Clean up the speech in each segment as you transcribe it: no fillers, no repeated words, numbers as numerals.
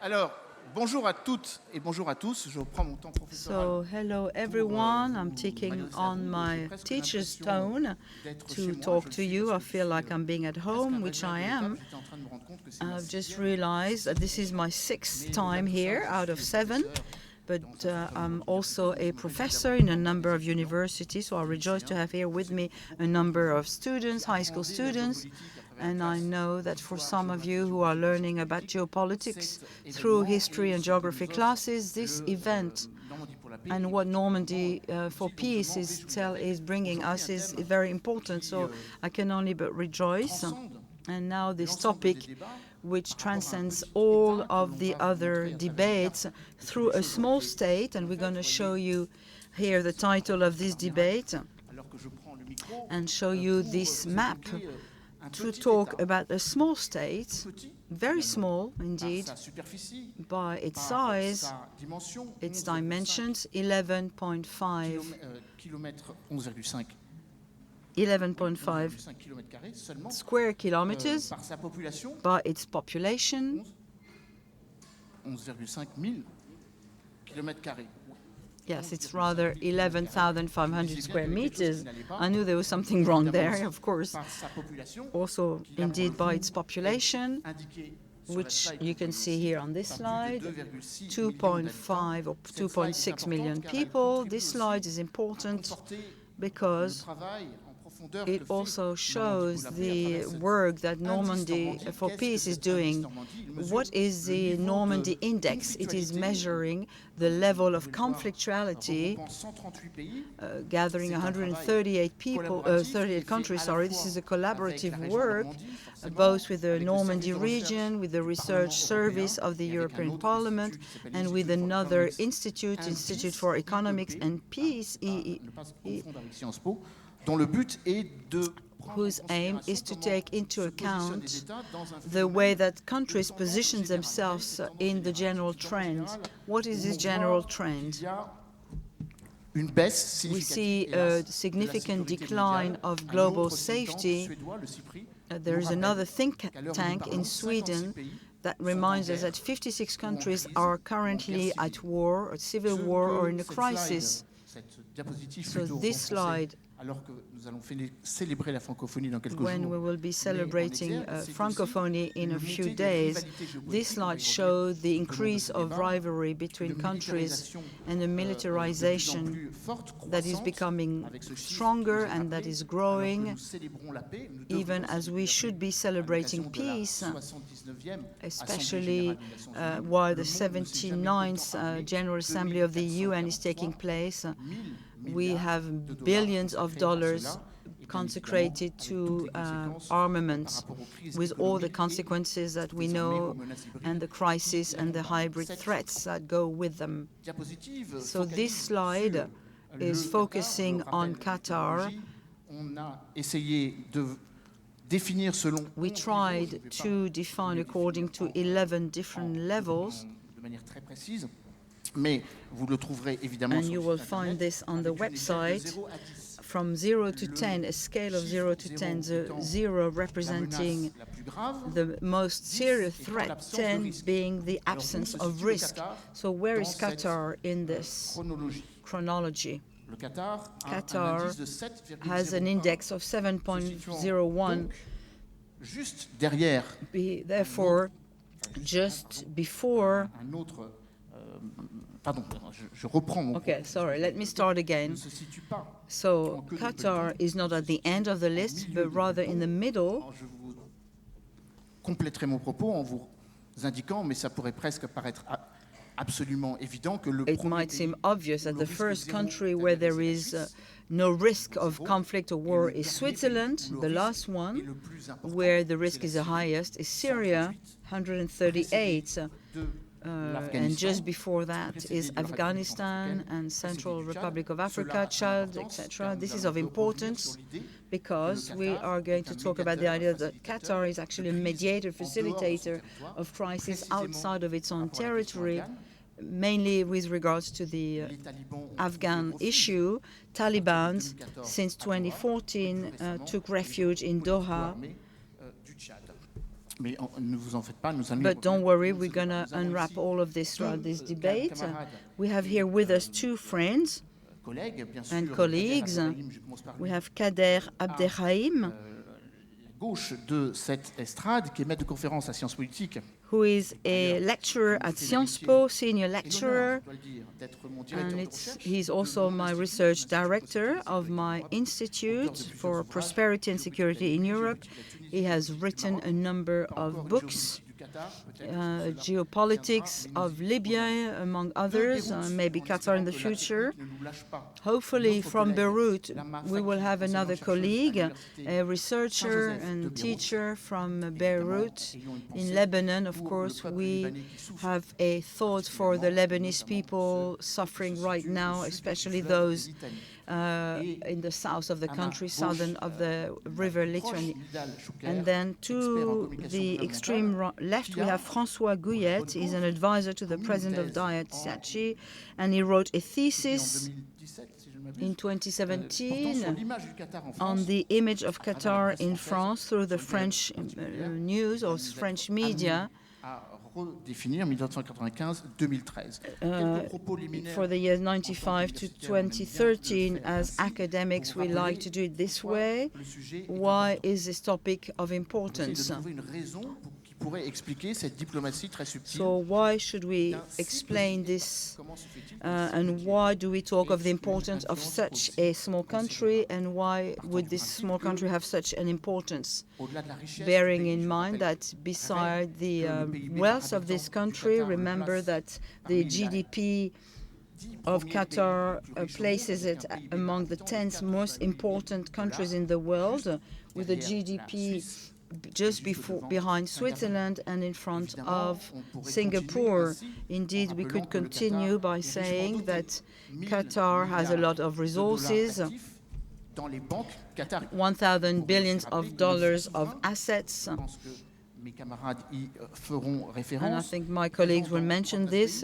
Alors, bonjour à toutes et bonjour à tous. Je reprends mon temps professoral. So, hello everyone. I'm taking on my teacher's tone to talk to you. I feel like I'm being at home, which I am. I've just realized that this is my 6th time here out of 7. But I'm also a professor in a number of universities, so I rejoice to have here with me a number of students, high school students. And I know that for some of you who are learning about geopolitics through history and geography classes, this event and what Normandy for Peace is bringing us is very important. So I can only but rejoice. And now this topic, which transcends all of the other debates through a small state, and we're going to show you here the title of this debate and show you this map to talk about a small state, very small indeed, by its size, its dimensions, 11.5 square kilometers, by its population, 11,5 mille kilomètres carrés. Yes, it's rather 11,500 square meters. I knew there was something wrong there, of course. Also, indeed, by its population, which you can see here on this slide, 2.5 or 2.6 million people. This slide is important because it also shows the work that Normandy for Peace is doing. What is the Normandy Index? It is measuring the level of conflictuality, gathering 138 people, 38 countries. This is a collaborative work, both with the Normandy region, with the research service of the European Parliament, and with another institute, Institute for Economics and Peace, whose aim is to take into account the way that countries position themselves in the general trend. What is this general trend? We see a significant decline of global safety. There is another think tank in Sweden that reminds us that 56 countries are currently at war, at civil war, or in a crisis. So this slide, when we will be celebrating Francophonie in a few days, this slide shows the increase of rivalry between countries and the militarization that is becoming stronger and that is growing, even as we should be celebrating peace, especially while the 79th General Assembly of the UN is taking place. We have billions of dollars consecrated to armaments, with all the consequences that we know and the crisis and the hybrid threats that go with them. So this slide is focusing on Qatar. We tried to define according to 11 different levels. And you will find this on the website, from 0 to 10, a scale of 0 to 10, 0 representing the most serious threat, 10 being the absence of risk. So where is Qatar in this chronology? Qatar has an index of 7.01, therefore just before. Okay, sorry, let me start again. So Qatar is not at the end of the list, but rather in the middle. It might seem obvious that the first country where there is no risk of conflict or war is Switzerland. The last one, where the risk is the highest, is Syria, 138. And just before that is Afghanistan and Central Republic of Africa, Chad, etc. This is of importance because we are going to talk about the idea that Qatar is actually a mediator, facilitator of crisis outside of its own territory, mainly with regards to the Afghan issue. Taliban, since 2014, took refuge in Doha Mais ne vous en faites pas, nous allons. But don't worry, we're going to unwrap all of this throughout this debate. We have here with us two friends and colleagues. We have Kader Abderrahim, gauche de cette estrade, qui est maître de conférence à sciences politiques, who is a lecturer at Sciences Po, senior lecturer, and he's also my research director of my Institute for Prosperity and Security in Europe. He has written a number of books, geopolitics of Libya, among others, maybe Qatar in the future. Hopefully from Beirut, we will have another colleague, a researcher and teacher from Beirut. In Lebanon, of course, we have a thought for the Lebanese people suffering right now, especially those in the south of the country, southern of the river Lithuania. And then to the extreme left, we have François Gouillet. He's an advisor to the president of Diet Sachi, and he wrote a thesis in 2017 on the image of Qatar in France through the French news or French media. For the years 95 to 2013, as academics, we like to do it this way. Why is this topic of importance? So why should we explain this, and why do we talk of the importance of such a small country, and why would this small country have such an importance? Bearing in mind that beside the wealth of this country, remember that the GDP of Qatar places it among the 10 most important countries in the world, with a GDP just behind Switzerland and in front of Singapore. Indeed, we could continue by saying that Qatar has a lot of resources, 1,000 billions of dollars of assets. And I think my colleagues will mention this,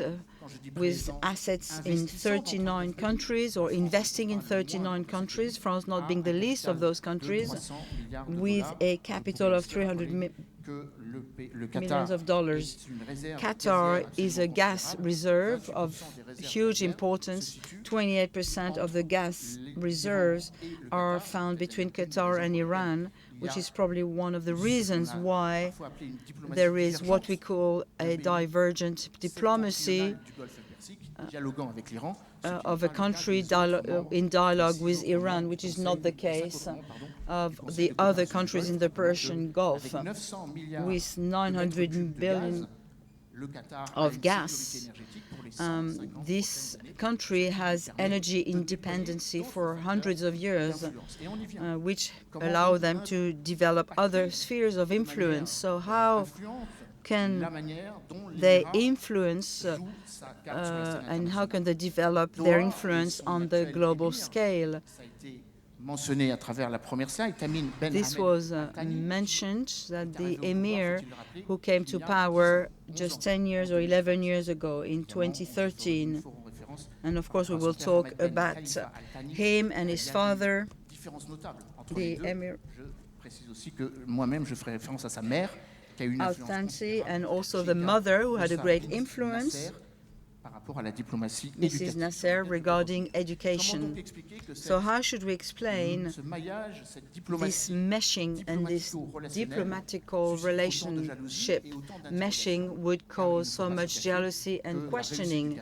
with assets in 39 countries, or investing in 39 countries, France not being the least of those countries, with a capital of 300 millions of dollars. Qatar is a gas reserve of huge importance. 28% of the gas reserves are found between Qatar and Iran, which is probably one of the reasons why there is what we call a divergent diplomacy of a country in dialogue with Iran, which is not the case of the other countries in the Persian Gulf. With 900 billion of gas, this country has energy independency for hundreds of years, which allow them to develop other spheres of influence. So how can they influence and how can they develop their influence on the global scale? This was mentioned, that the emir who came to power just 10 years or 11 years ago in 2013, and of course we will talk about him and his father, the emir Al-Thansi, and also the mother who had a great influence, Mrs. Nasser, regarding education. So how should we explain this meshing and this diplomatical relationship meshing would cause so much jealousy and questioning?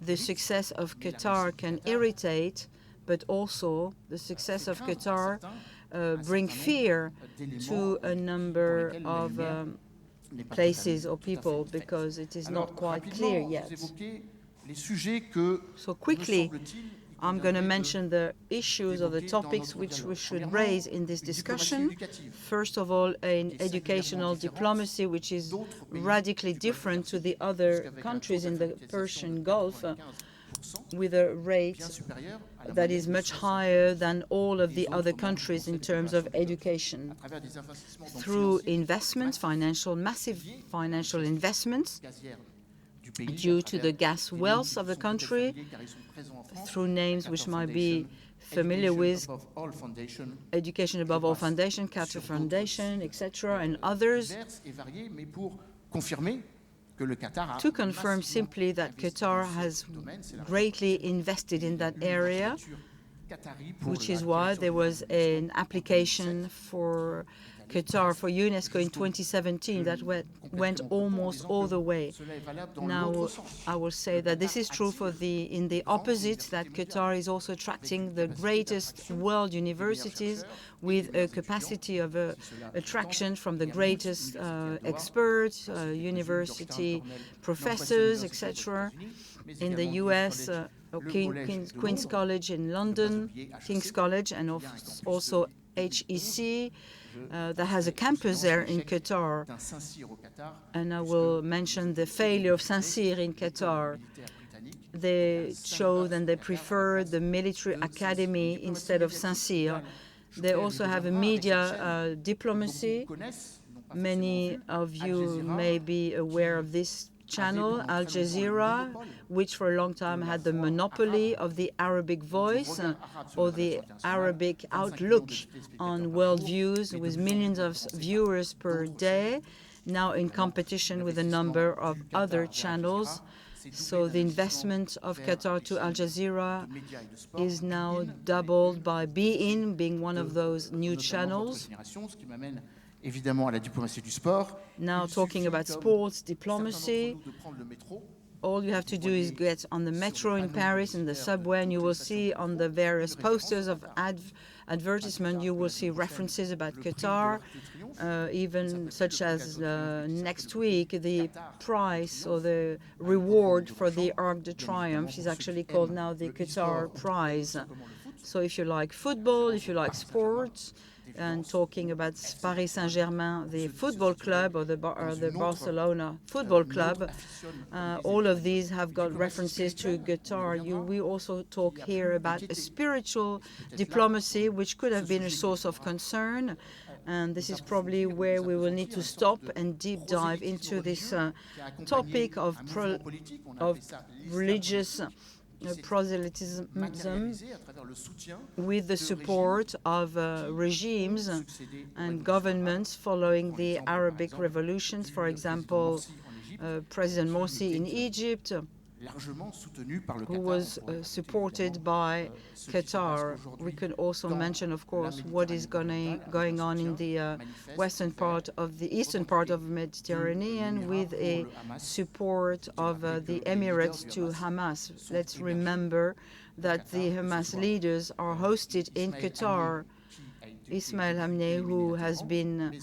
The success of Qatar can irritate, but also the success of Qatar bring fear to a number of places or people, because it is not quite clear yet. So quickly, I'm going to mention the issues or the topics which we should raise in this discussion. First of all, an educational diplomacy which is radically different to the other countries in the Persian Gulf, with a rate that is much higher than all of the other countries in terms of education. Through investments, massive financial investments, due to the gas wealth of the country, through names which might be familiar with: Education Above All Foundation, Qatar Foundation, etc., and others, to confirm simply that Qatar has greatly invested in that area, which is why there was an application for Qatar for UNESCO in 2017 that went almost all the way. Now, I will say that this is true in the opposite, that Qatar is also attracting the greatest world universities with a capacity of attraction from the greatest experts, university professors, etc. In the US, Queen's College in London, King's College, and also HEC, that has a campus there in Qatar. And I will mention the failure of Saint-Cyr in Qatar. They chose and they preferred the military academy instead of Saint-Cyr. They also have a media diplomacy. Many of you may be aware of this channel, Al Jazeera, which for a long time had the monopoly of the Arabic voice or the Arabic outlook on worldviews, with millions of viewers per day, now in competition with a number of other channels. So the investment of Qatar to Al Jazeera is now doubled by beIN, being one of those new channels. Now, talking about sports diplomacy, all you have to do is get on the metro in Paris and the subway, and you will see on the various posters of advertisement, you will see references about Qatar, even such as next week, the prize or the reward for the Arc de Triomphe is actually called now the Qatar Prize. So if you like football, if you like sports, and talking about Paris Saint-Germain, the football club, or the Barcelona football club, all of these have got references to Qatar. We also talk here about a spiritual diplomacy, which could have been a source of concern. And this is probably where we will need to stop and deep dive into this topic of religious proselytism with the support of regimes and governments following the Arabic revolutions. For example, President Morsi in Egypt, who was supported by Qatar. We could also mention, of course, what is going on in the eastern part of the Mediterranean with a support of the Emirates to Hamas. Let's remember that the Hamas leaders are hosted in Qatar. Ismail Haniyeh, who has been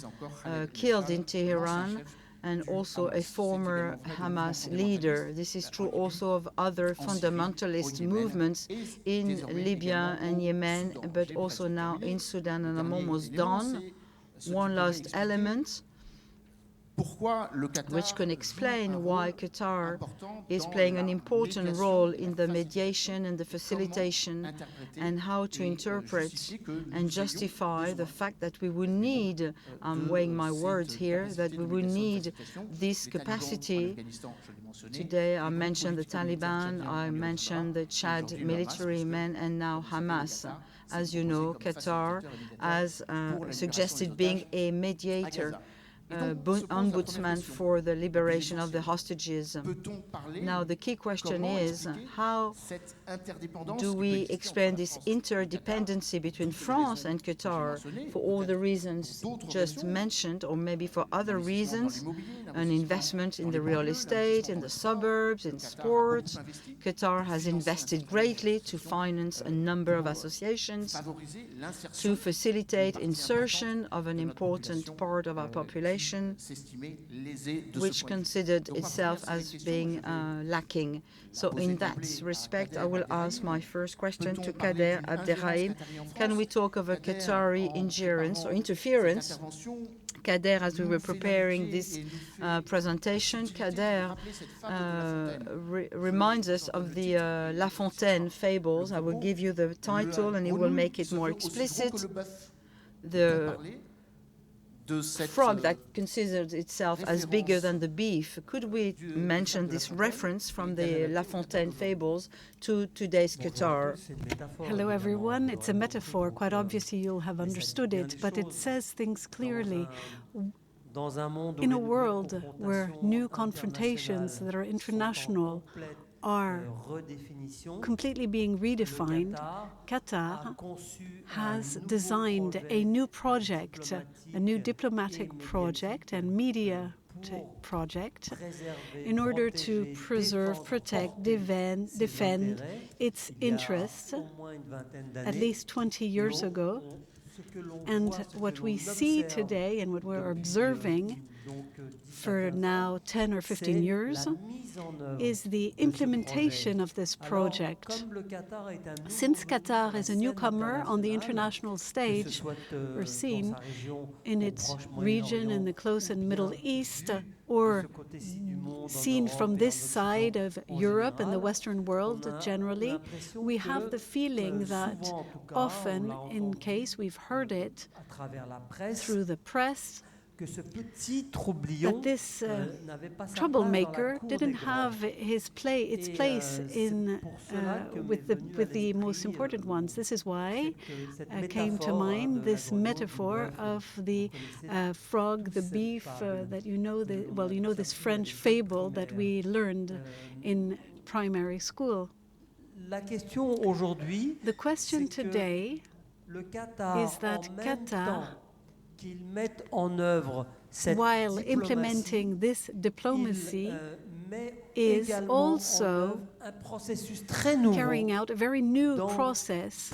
killed in Tehran, and also a former Hamas leader. This is true also of other fundamentalist movements in Libya and Yemen, but also now in Sudan, and I'm almost done. One last element which can explain why Qatar is playing an important role in the mediation and the facilitation, and how to interpret and justify the fact that we would need, I'm weighing my words here, that we would need this capacity. Today I mentioned the Taliban, I mentioned the Chad military men, and now Hamas. As you know, Qatar has suggested being a mediator, ombudsman for the liberation of the hostages. Now, the key question is, how do we explain this interdependency between France and Qatar for all the reasons just mentioned, or maybe for other reasons, an investment in the real estate, in the suburbs, in sports. Qatar has invested greatly to finance a number of associations, to facilitate insertion of an important part of our population, which considered itself as being lacking. So in that respect, I will ask my first question to Kader Abderrahim. Can we talk of a Qatari ingerence or interference? Kader, as we were preparing this presentation, Kader reminds us of the La Fontaine fables. I will give you the title and it will make it more explicit. de cette frog that considers itself as bigger than the beef. Could we mention this reference from the La Fontaine fables to today's Qatar? Hello, everyone. It's a metaphor. Quite obviously, you'll have understood it, but it says things clearly. In a world where new confrontations that are international are completely being redefined, Qatar has designed a new project, a new diplomatic project and media project in order to preserve, protect, defend its interests at least 20 years ago. And what we see today and what we're observing for now 10 or 15 years is the implementation of this project. Since Qatar is a newcomer on the international stage or scene in its region in the close and Middle East, or seen from this side of Europe and the Western world generally, we have the feeling that often, in case we've heard it through the press, that this troublemaker didn't have its place in with the most important ones. This is why came to mind this metaphor of the frog, the beef, that you know this French fable that we learned in primary school. The question today is that Qatar, while implementing this diplomacy, is also carrying out a very new process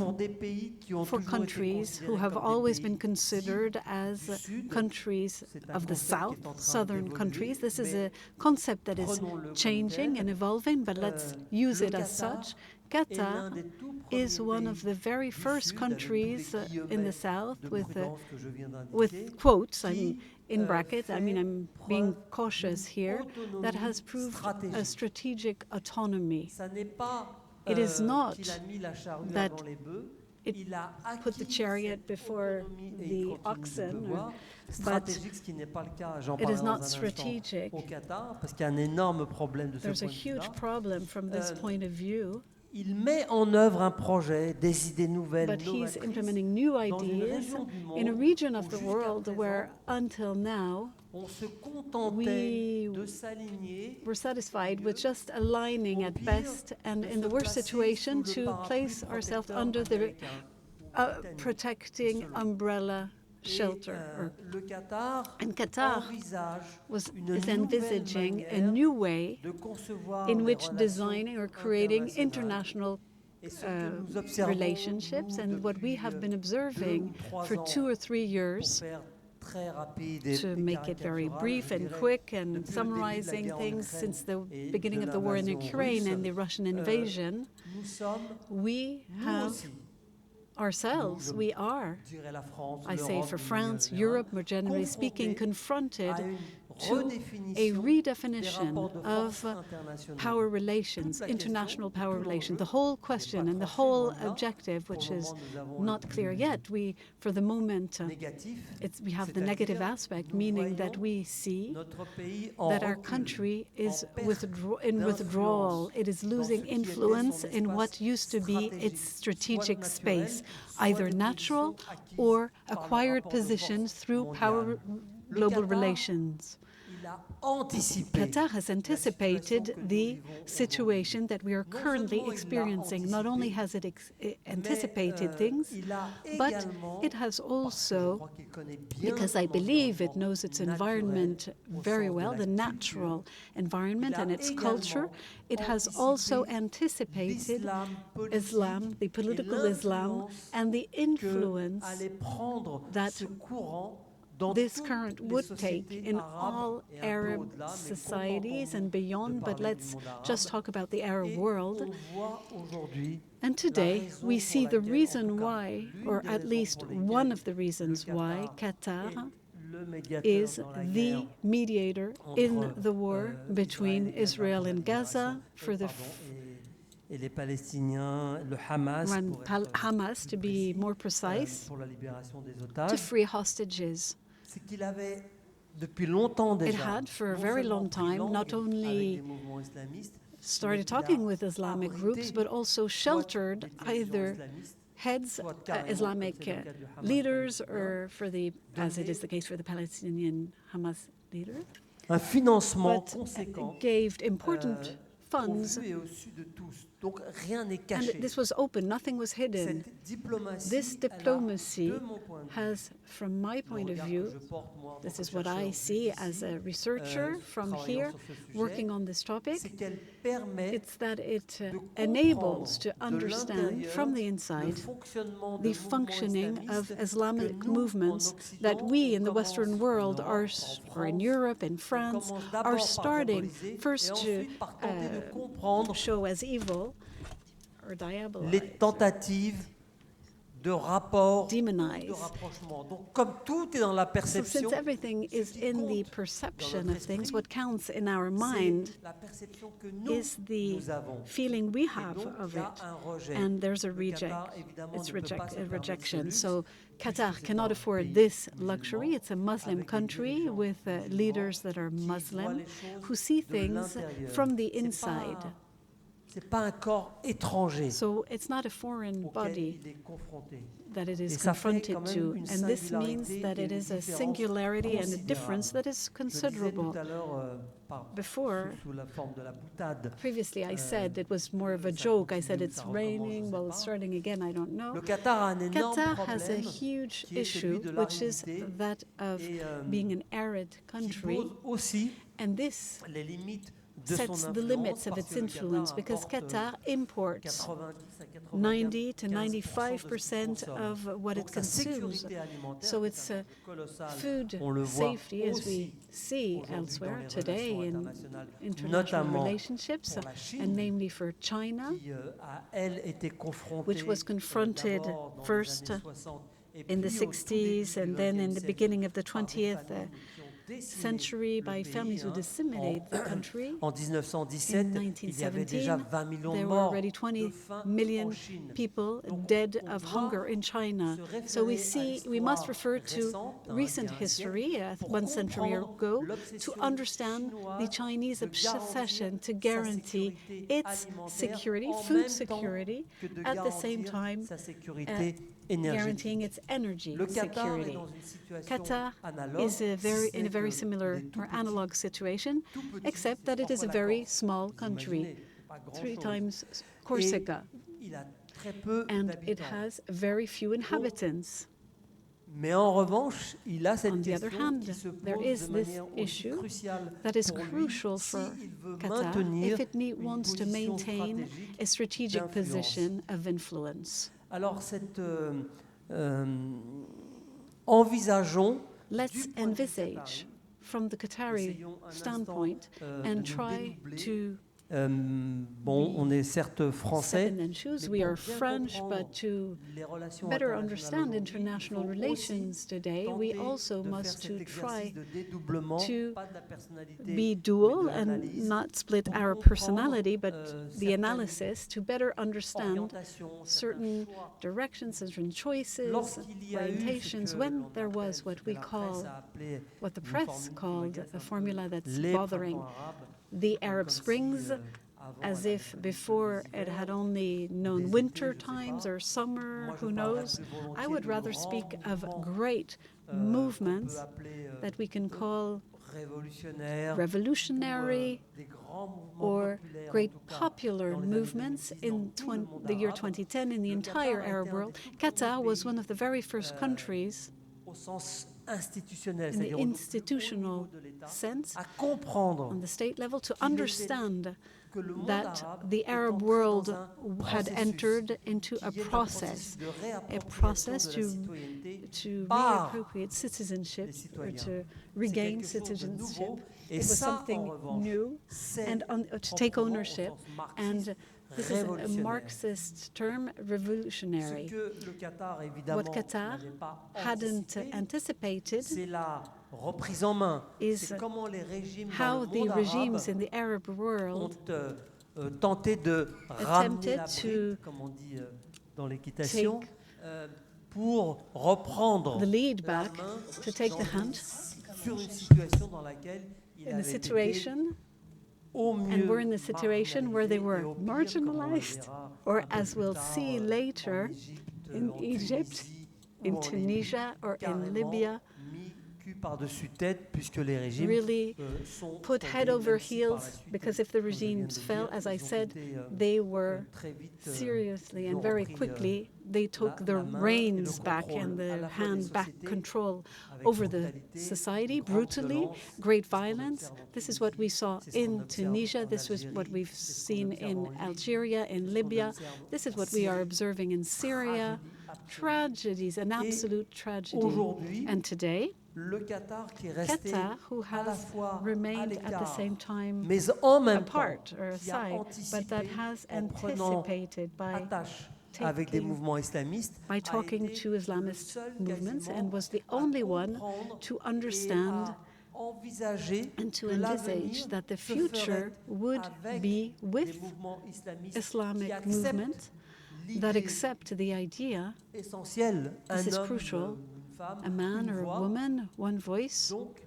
for countries who have always been considered as countries of the South, southern countries. This is a concept that is changing and evolving, but let's use it as such. Qatar is one of the very first countries in the South with quotes, in brackets, I'm being cautious here, that has proved a strategic autonomy. It is not that it put the chariot before the oxen, but it is not strategic. There's a huge problem from this point of view. Il met en œuvre un projet, des idées nouvelles, but he's implementing new ideas in a region of the world where, until now, we were satisfied with just aligning at best, and in the worst situation, to place ourselves under the protecting umbrella shelter. And Qatar is envisaging a new way in which designing or creating international relationships. And what we have been observing for 2 or 3 years, to make it very brief and quick and summarizing things, since the beginning of the war in Ukraine and the Russian invasion, we have ourselves, we are, I say for France, Europe more generally speaking, confronted to a redefinition of power relations, international power relations. The whole question and the whole objective, which is not clear yet, for the moment, we have the negative aspect, meaning that we see that our country is in withdrawal. It is losing influence in what used to be its strategic space, either natural or acquired positions through global relations. Qatar has anticipated the situation that we are currently experiencing. Not only has it anticipated things, but it has also, because I believe it knows its environment very well, the natural environment and its culture, it has also anticipated Islam, the political Islam, and the influence that this current would take in all Arab societies and beyond, but let's just talk about the Arab world. And today, we see the reason why, or at least one of the reasons why, Qatar is the mediator in the war between Israel and Gaza for the Hamas, to be more precise, to free hostages. c'est qu'il avait depuis longtemps It déjà had for a non very seulement long pris time langue not avec only des mouvements islamistes, started mais qu'il a talking with Islamic groups, abrité but also soit sheltered des dirigeants either islamistes, heads, soit carrément, Islamic comme c'est le cas du Hamas leaders, palestinien, or for the, as it donner is the case for the Palestinian Hamas leader, un financement but conséquent gave important au funds, vu et au su de tous. Donc rien n'est and caché. this was open, nothing was hidden. Cette diplomatie, This elle a, diplomacy de mon point de vue, has, from my le point of regard view, que je porte, moi, en tant this que is what chercheur I see vu as d'ici, a researcher from travaillant here, sur ce sujet, working on this topic, c'est qu'elle permet it's that it de enables to comprendre de understand l'intérieur from the le inside fonctionnement de the mouvements functioning of islamistes que Islamic nous, en movements Occident, that we in the on Western commence world en are, Europe, en or in France, Europe and on France, commence are d'abord par starting diaboliser first et to ensuite par tenter de comprendre show as evil or diabolize. les tentatives de rapport ou de Demonize. rapprochement. Donc, comme tout est dans la So perception, since everything ce is qui in the compte perception dans notre of things, esprit, what counts in our mind c'est la perception que nous, is the nous avons. feeling we Et have donc, of il y a it. un rejet. And there's a Le reject. Qatar, évidemment, It's ne peut pas se a permettre rejection. ce luxe, So Qatar puisque c'est cannot un afford pays this musulman, luxury. It's a Muslim avec des country dirigeants with musulmans leaders that are qui voient Muslim, les choses who see de things l'intérieur. from the C'est inside. c'est pas un corps étranger So it's not a foreign auquel body il est confronté. that it Et is ça fait confronted quand même to. une And this singularité means that et it une is a différence singularity and a considérable. difference that is Je disais considerable. tout à l'heure, Before, sous la forme de la boutade, previously I said it was more of a joke. I said it's raining, well, it's starting again, I don't know. le Qatar a un énorme Qatar has a problème huge qui est celui issue, de which is l'aridité that of et being an arid qui country, pose aussi and this les limites de son sets the influence limits of parce its que le influence because Qatar Qatar imports 90 à 90 to 95% 95% of what it Donc sa consumes. sécurité alimentaire, So qui it's est un enjeu colossal. food On le voit safety, as we aussi see aujourd'hui elsewhere dans les today relations in internationales, international notamment relationships, pour la Chine, and namely for China, qui a, elle, été confrontée which was confronted d'abord dans les first années 60 et in the puis au tout 60s début and du then in XXe the siècle beginning of the par des 20th famines qui ont décimé century le by pays, families who hein. disseminated the country. En 1917, In il y avait déjà 1917, 20 millions de there were morts already de 20 faim million en Chine. people Donc, dead on of doit hunger in China. se So we référer à we must l'histoire refer to récente, hein, recent d'il y a un history, siècle, pour 1 century comprendre ago, to l'obsession understand the chinoise Chinese de garantir obsession to sa guarantee sécurité its alimentaire security, en food même temps security, que de at the same garantir time sa sécurité énergétique. guaranteeing its energy Le Qatar est security. dans une situation Qatar analogue, is si ce in n'est a very que similar il est tout or petit. analog situation, Tout petit, except c'est that it is trois a fois la very Corse. small Vous country, imaginez, c'est pas 3 grand-chose. times Et Corsica, il a très peu and it d'habitants. has very few inhabitants. Mais en revanche, il a cette On the other question hand, qui se there pose is de this manière aussi issue cruciale that is pour lui crucial for s'il veut Qatar maintenir if it une wants to position maintain stratégique a strategic d'influence. position of influence. Alors, envisageons Let's du point de vue envisage qatari, from the Qatari essayons un standpoint instant, de and nous try dédoubler. to Bon, on est certes français, step in and choose. mais We pour are bien French, comprendre but to les relations better internationales understand aujourd'hui, international il faut relations aussi today, we tenter also de faire must cet to exercice try de dédoublement, to pas de la personnalité, be mais dual de and l'analyse, not split pour our comprendre, personality, but the certaines analysis to better understand orientations, certain certains choix. directions, certain choices, Lorsqu'il y a eu ce orientations, que when l'on there was appelle, what ce que we la call, presse a appelé what the une press formule qui called m'agace un a peu, formula that's les bothering printemps arabes, the Arab comme si, Springs, avant, as elle if avait before connu it des had hivers, only known des winter étés, je sais times pas. or summer, Moi, je who parlerais knows. plus I volontiers would de rather grands speak of mouvements, great qu'on peut movements appeler, that we can call révolutionnaires, revolutionary des grands mouvements or populaires, en great tout cas, popular dans les années movements 2010 in dans tout le monde the year arabe. 2010 in the Le entire Qatar a été Arab un world. des tout premiers Qatar was pays, one of the very first countries au sens institutionnel, in the c'est-à-dire au plus haut institutional niveau de l'État, sense, à comprendre on the state level, to qu'il était- understand que le monde that arabe the est Arab entré world dans un had processus entered into qui a est un process de a réappropriation process de la to citoyenneté par reappropriate citizenship les or citoyens. to C'est regain quelque chose de citizenship. nouveau, et It was ça, en something revanche, new c'est and to take proprement au ownership, sens marxiste and this is a révolutionnaire. Marxist term, Ce revolutionary. que le Qatar, évidemment, What Qatar n'avait pas hadn't anticipé, anticipated c'est la reprise en main. is C'est comment les régimes dans how le the monde regimes arabe in the Arab ont world tenté de ramener attempted la to bride, comme on dit dans l'équitation, pour reprendre the lead la back, main to take the hand sur une situation dans laquelle il in avait the été situation, au mieux and we're in the situation where they marginalisé were et au pire, comme on le marginalized, verra or un peu as plus we'll tard, see en later, Égypte, in en Egypt, Tunisie ou in en Libye, Tunisia, or in carrément Libya, mis cul par-dessus tête, puisque les régimes really sont put tombés, head over même si par la heels, suite, because if the comme je viens de regimes le fell, dire, as I ils ont said, été, they were très vite, seriously ils and ont very repris, quickly, they took the la main et le reins back contrôle and à the la fois des hand back sociétés control avec over the brutalité, society une grande brutally, violence. great C'est ce qu'on violence. observe en This is Tunisie, what we saw c'est ce qu'on in observe Tunisia, en this was what Algérie, we've c'est ce qu'on seen observe in en Libye, Algeria, c'est in ce qu'on Libya. observe This is en what we are Syrie. observing in Syria. Tragédie absolue. Tragedies, an Et absolute tragedy. aujourd'hui, And today, le Qatar qui est resté Qatar, who à la has fois à remained at the l'écart, same time mais en même temps, apart or qui a aside, but that anticipé has en prenant anticipated by attache avec des taking, mouvements islamistes, by a talking été to le Islamist seul movements quasiment and was the à only one comprendre to et understand à envisager and to que envisage l'avenir that the se future ferait would avec be des with mouvements islamistes qui Islamic acceptent movement that l'idée accept the idea, essentielle, this un is homme, crucial, une femme, a man une or a voix, woman, one voice, donc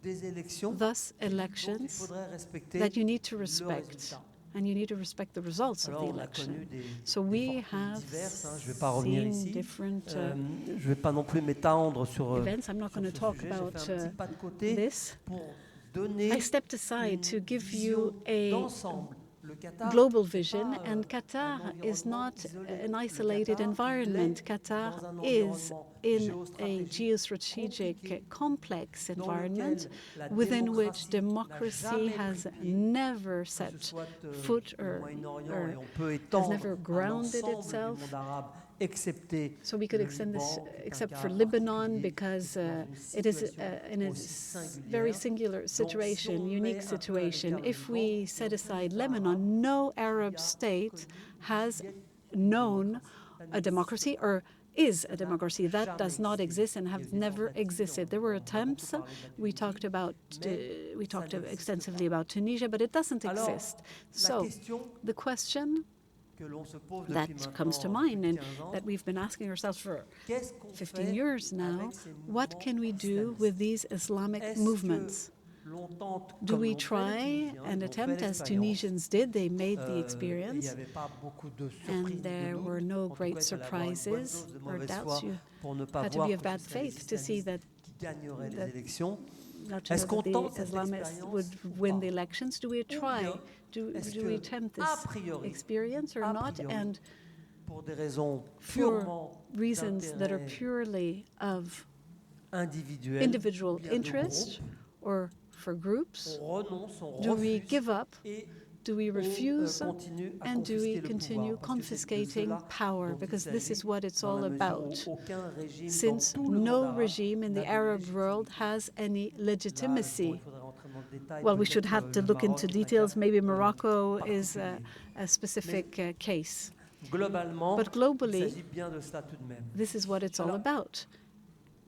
des élections thus dont il elections faudrait respecter that you need to le respect. résultat. And you need to respect the results of Alors, the on a connu election. des So des we fortunes have diverses, hein, je ne vais pas revenir seen ici. different Je ne vais pas non plus m'étendre sur, events. I'm not sur going ce to talk sujet. about J'ai fait un petit pas de côté this. pour donner I stepped aside to une give vision you a d'ensemble. Le Qatar global n'est vision, pas, and un Qatar is environnement not isolé. an Le isolated Qatar, environment. il est Qatar dans un is environnement in a géostratégique geostrategic, compliqué, complex dans environment lequel la within which démocratie n'a democracy jamais has pris pied, never que ce set soit, foot au or Moyen-Orient, et on peut has étendre never à grounded l'ensemble du itself. monde arabe, excepté So we could le extend this, Liban, qui est un except cas for Lebanon, particulier, because qui est dans une it is situation in a aussi very singulière. singular Donc, si situation, on unique met un peu à situation. l'écart le If Liban, we il y a set aucun aside État Lebanon, arabe no qui a Arab state connu has d'être known une a démocratie. democracy or is Ça a n'a democracy. That jamais does not existé. exist and Il y a have eu des never tentatives, existed. There were on a beaucoup attempts. parlé de la We Tunisie, talked about mais we ça talked n'existe extensively pas. about Tunisia, but it doesn't Alors, exist. la So question the question que l'on se pose that depuis comes to maintenant mind plus and de 15 ans, that we've been asking ourselves for qu'est-ce qu'on 15 fait years now, avec ces what mouvements can we do islamistes? with these Islamic Est-ce movements? que l'on tente, Do comme we l'ont fait les try Tunisiens, and ils ont fait attempt as l'expérience, Tunisians did? They made the et il n'y experience, avait pas beaucoup de surprises and ni de there doutes. were no En tout great cas, il fallait avoir une bonne surprises dose de or mauvaise doubts. foi You pour ne pas had to voir be of que bad ce seraient les faith to see islamistes that qui gagneraient les that- élections. not to Est-ce know qu'on that tente the cette Islamists expérience would ou win pas? the elections. Do we try? bien, Do est-ce we que, attempt a this priori, experience or a not? priori, And pour des raisons for purement reasons that are d'intérêt purely of individuel, individual ou bien de interest groupe, or for groups, on renonce, on do we refuse give up? et Do we on refuse? continue à And do we confisquer le continue pouvoir, parce que c'est de confiscating cela power? dont il Because this is s'agit, what it's dans all la mesure about. où aucun régime Since dans tout le monde no arabe regime in n'a the de Arab légitimité. world has any Là, legitimacy. il faudrait rentrer dans le détail, Well, we should peut-être, have to le look Maroc into est un details. cas, Maybe Morocco is particulier. a specific case. Globalement, But globally, il s'agit bien de cela tout de même. This is what it's all Alors, about.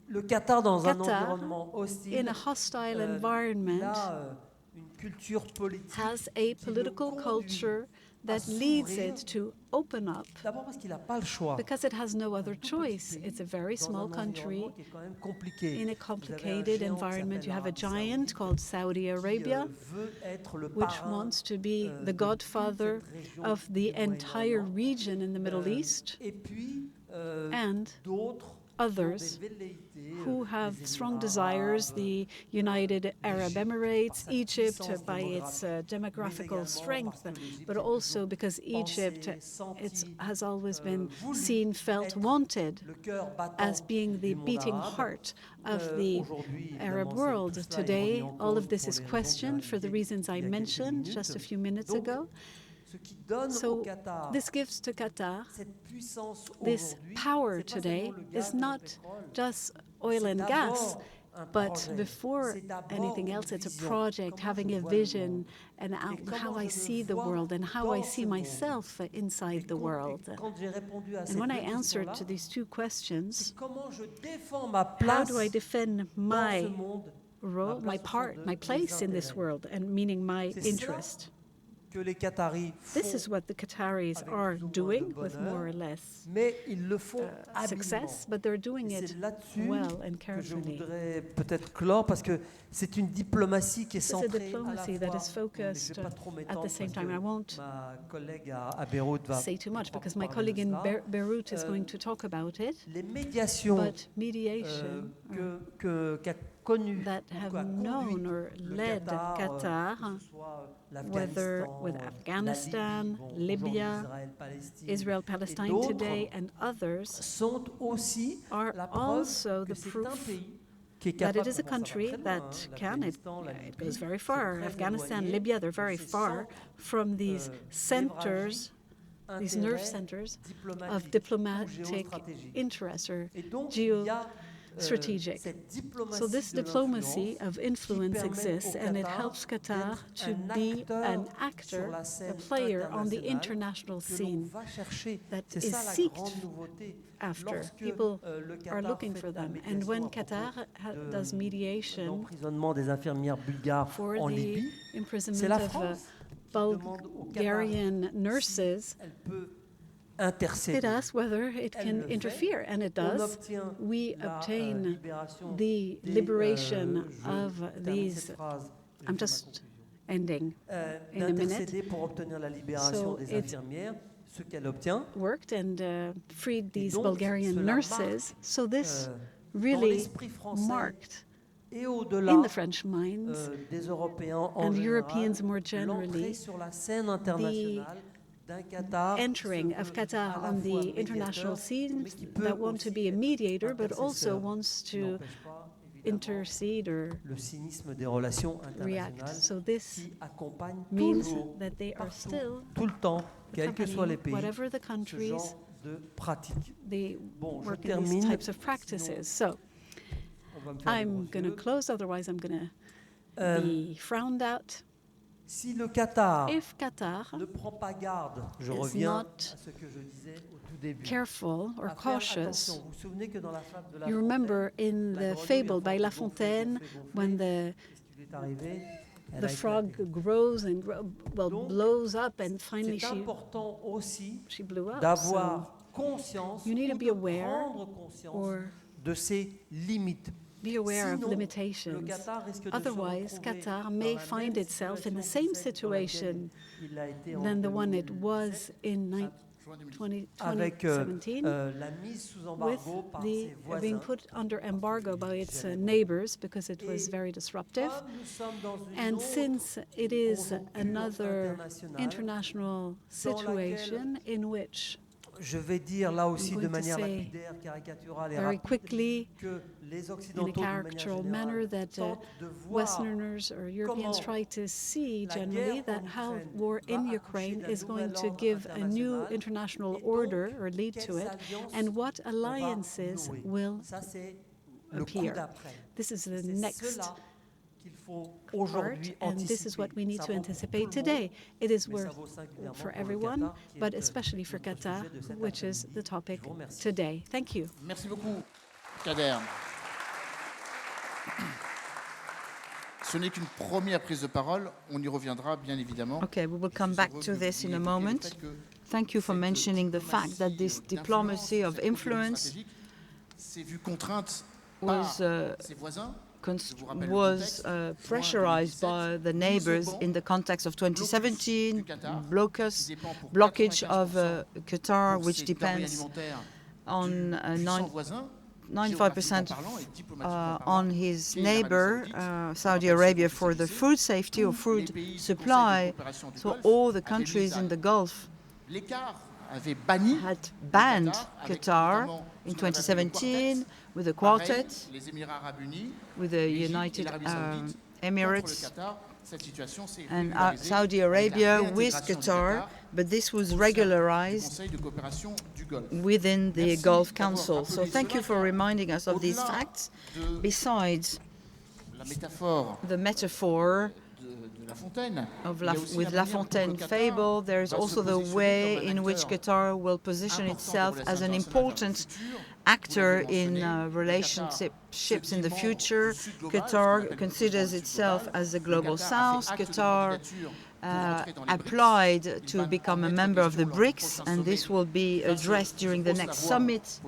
Le Qatar, dans un Qatar, environnement hostile, in a hostile il environment, a une culture politique has a qui le political conduit culture à that leads s'ouvrir. it to open up D'abord parce qu'il n'a pas le choix. because it has no other Un tout petit choice. pays, It's a very dans small un country environnement qui est quand même compliqué. in a Vous avez un complicated géant qui environment. You have a s'appelle giant l'Arabie called Saudi Saoudite Arabia, qui veut être le which parrain wants to be de the toute godfather cette région of the du entire Moyen-Orient. region in the Middle East, Et puis and d'autres others who have strong desires, the United Arab Emirates, Egypt by its demographical strength, but also because Egypt has always been seen, felt, wanted as being the beating heart of the Arab world. Today, all of this is questioned for the reasons I mentioned just a few minutes ago. So this gives to Qatar this power today is not just oil and gas, but before anything else, it's a project, having a vision, and how I see the world and how I see myself inside the world. And when I answered to these two questions, how do I defend my role, my part, my place in this world, and meaning my interest? que les Qataris This is font, what the Qataris avec are plus ou moins doing de with bonheur, more or less mais ils le font habilement. success, but they're doing Et it c'est là-dessus well and que je carefully. voudrais peut-être clore, parce que c'est une diplomatie qui est It's a centrée à la diplomacy that fois, is mais je ne focused vais pas trop at m'étendre the same parce time. I que won't ma collègue à Beyrouth va say too much because my parler de colleague in cela. Beirut is going to talk about it. Les médiations But mediation qu'a connu that ou have qu'a known conduit or le led Qatar, que ce soit whether l'Afghanistan, with Afghanistan, la Libye, Libya, Israël-Palestine, Israel, et Palestine d'autres today, and others sont aussi are la preuve also que the c'est un proof pays qui est that capable, it is a bon, ça va country très loin, that hein, can, l'Afghanistan, la it Libye, goes very c'est far. très Afghanistan, éloigné Libya, they're de very ces far from these centers, these nerve intérêts centers diplomatiques of ou diplomatic géostratégiques. interest or Et donc, il y a strategic. cette diplomatie So this de diplomacy l'influence of influence permet au exists, and it Qatar helps Qatar d'être to un be acteur an sur actor, la a scène player on the internationale international que l'on scene va chercher. that C'est is ça la sought grande nouveauté. after. Lorsque, People le Qatar are looking fait for la them. And médiation when à propos Qatar de does mediation l'emprisonnement des infirmières bulgares for en the Libye, c'est imprisonment la of France qui demande au Qatar Bulgarian nurses, elle peut it intercéder. asks whether it Elle can le fait. interfere, and it On does. obtient We la, obtain libération the des, liberation je of termine these. cette phrase, je I'm fais ma just conclusion. ending in a minute. D'intercéder pour obtenir la libération So des it infirmières, ce qu'elle obtient. Worked and freed these donc, Bulgarian cela nurses. So this Dans really l'esprit français marked et au-delà in the French minds des Européens en and général, Europeans more l'entrée generally, sur la scène internationale d'un Qatar entering of Qatar on the international scene that want to be a mediator, but also wants to intercede or le cynisme des relations react. internationales So this qui accompagne means toujours, that they are partout, still tout le temps, quels que soient les accompanying, pays, whatever the ce countries, genre de pratique. they Bon, je work in these termine, types of practices. So On va me faire des I'm gros going to yeux. close, otherwise I'm going to be frowned at. Si le Qatar If Qatar ne prend pas garde, je is reviens not à ce que je disais au tout début. careful or À faire cautious, attention. Vous vous souvenez que dans la fable de La you remember in la the grenouille, fable à by force La de gonfler, Fontaine, gonfler, when gonfler, qu'est-ce qui lui est arrivé? Elle the a frog éclaté. grows and Donc, blows up, and finally C'est important aussi she blew up. So d'avoir conscience you need to ou be de aware prendre conscience or de ses limites. be aware of Sinon, limitations. le Qatar risque de se Otherwise, retrouver Qatar dans may la find même itself in the situation same que celle dans laquelle situation il a été en than the one it 2017, was in avec 2017, la mise sous with embargo par ses the being voisins. put under embargo by its neighbors because it was very disruptive. Comme nous sommes dans une And autre since it is conjoncture another internationale, international situation in which, je vais dire là aussi going de to manière say lapidaire, caricaturale et very rapide, quickly, que les in a Occidentaux, de manière caricatural générale, manner, that tentent de voir Westerners or Europeans comment try to see la generally guerre that en how Ukraine war va in accoucher Ukraine d'un is going nouvel to ordre give a new international, international et donc, order or lead to quelles it, alliances and what on va alliances nouer. will Ça, c'est le coup appear. d'après. This is the C'est next cela qu'il faut part, aujourd'hui and this is what anticiper. we need Ça to vaut pour tout anticipate le monde, today. It is mais ça worth vaut singulièrement for pour le everyone, Qatar, qui but est, especially for notre Qatar, sujet de cet which is après-midi. the topic Je vous remercie. today. Thank you. Merci beaucoup, Kader. Ce n'est qu'une première prise de parole. On y reviendra, bien évidemment. Okay, we will come back to this in a moment. Thank you for mentioning the fact that this diplomacy of influence s'est vue contrainte was par ses voisins. pressurized by the neighbors in the context of 2017, blockage of Qatar, which depends on 95% on his neighbor, Saudi Arabia, for the food safety or food supply. So all the countries in the Gulf had banned Qatar in 2017 with the Quartet, with the United Emirates, and Saudi Arabia with Qatar, but this was regularized within the Gulf Council. So thank you for reminding us of these facts. Besides the metaphor of with La Fontaine fable, there is also the way in which Qatar will position itself as an important actor in relationships in the future. Qatar considers itself as the global south. Qatar applied to become a member of the BRICS, and this will be addressed during the next summit. So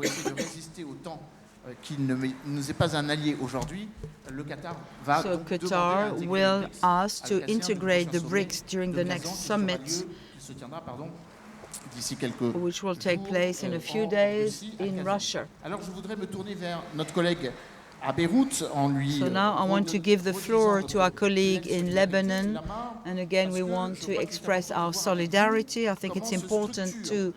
Qatar will ask to integrate the BRICS during the next summit, which will take place in a few days in Russia. So now I want to give the floor to our colleague in Lebanon, and again we want to express our solidarity. I think it's important to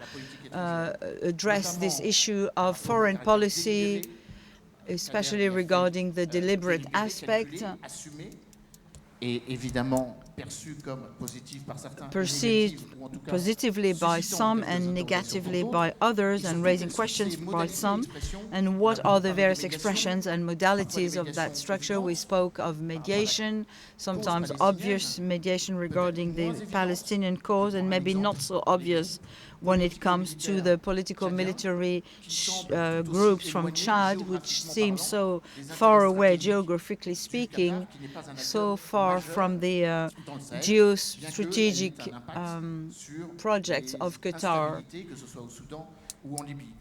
address this issue of foreign policy, especially regarding the deliberate aspect, perceived positively by some and negatively by others, and raising questions by some. And what are the various expressions and modalities of that structure? We spoke of mediation, sometimes obvious mediation regarding the Palestinian cause, and maybe not so obvious when it comes to the political military groups from Chad, which seem so far away, geographically speaking, so far from the geostrategic projects of Qatar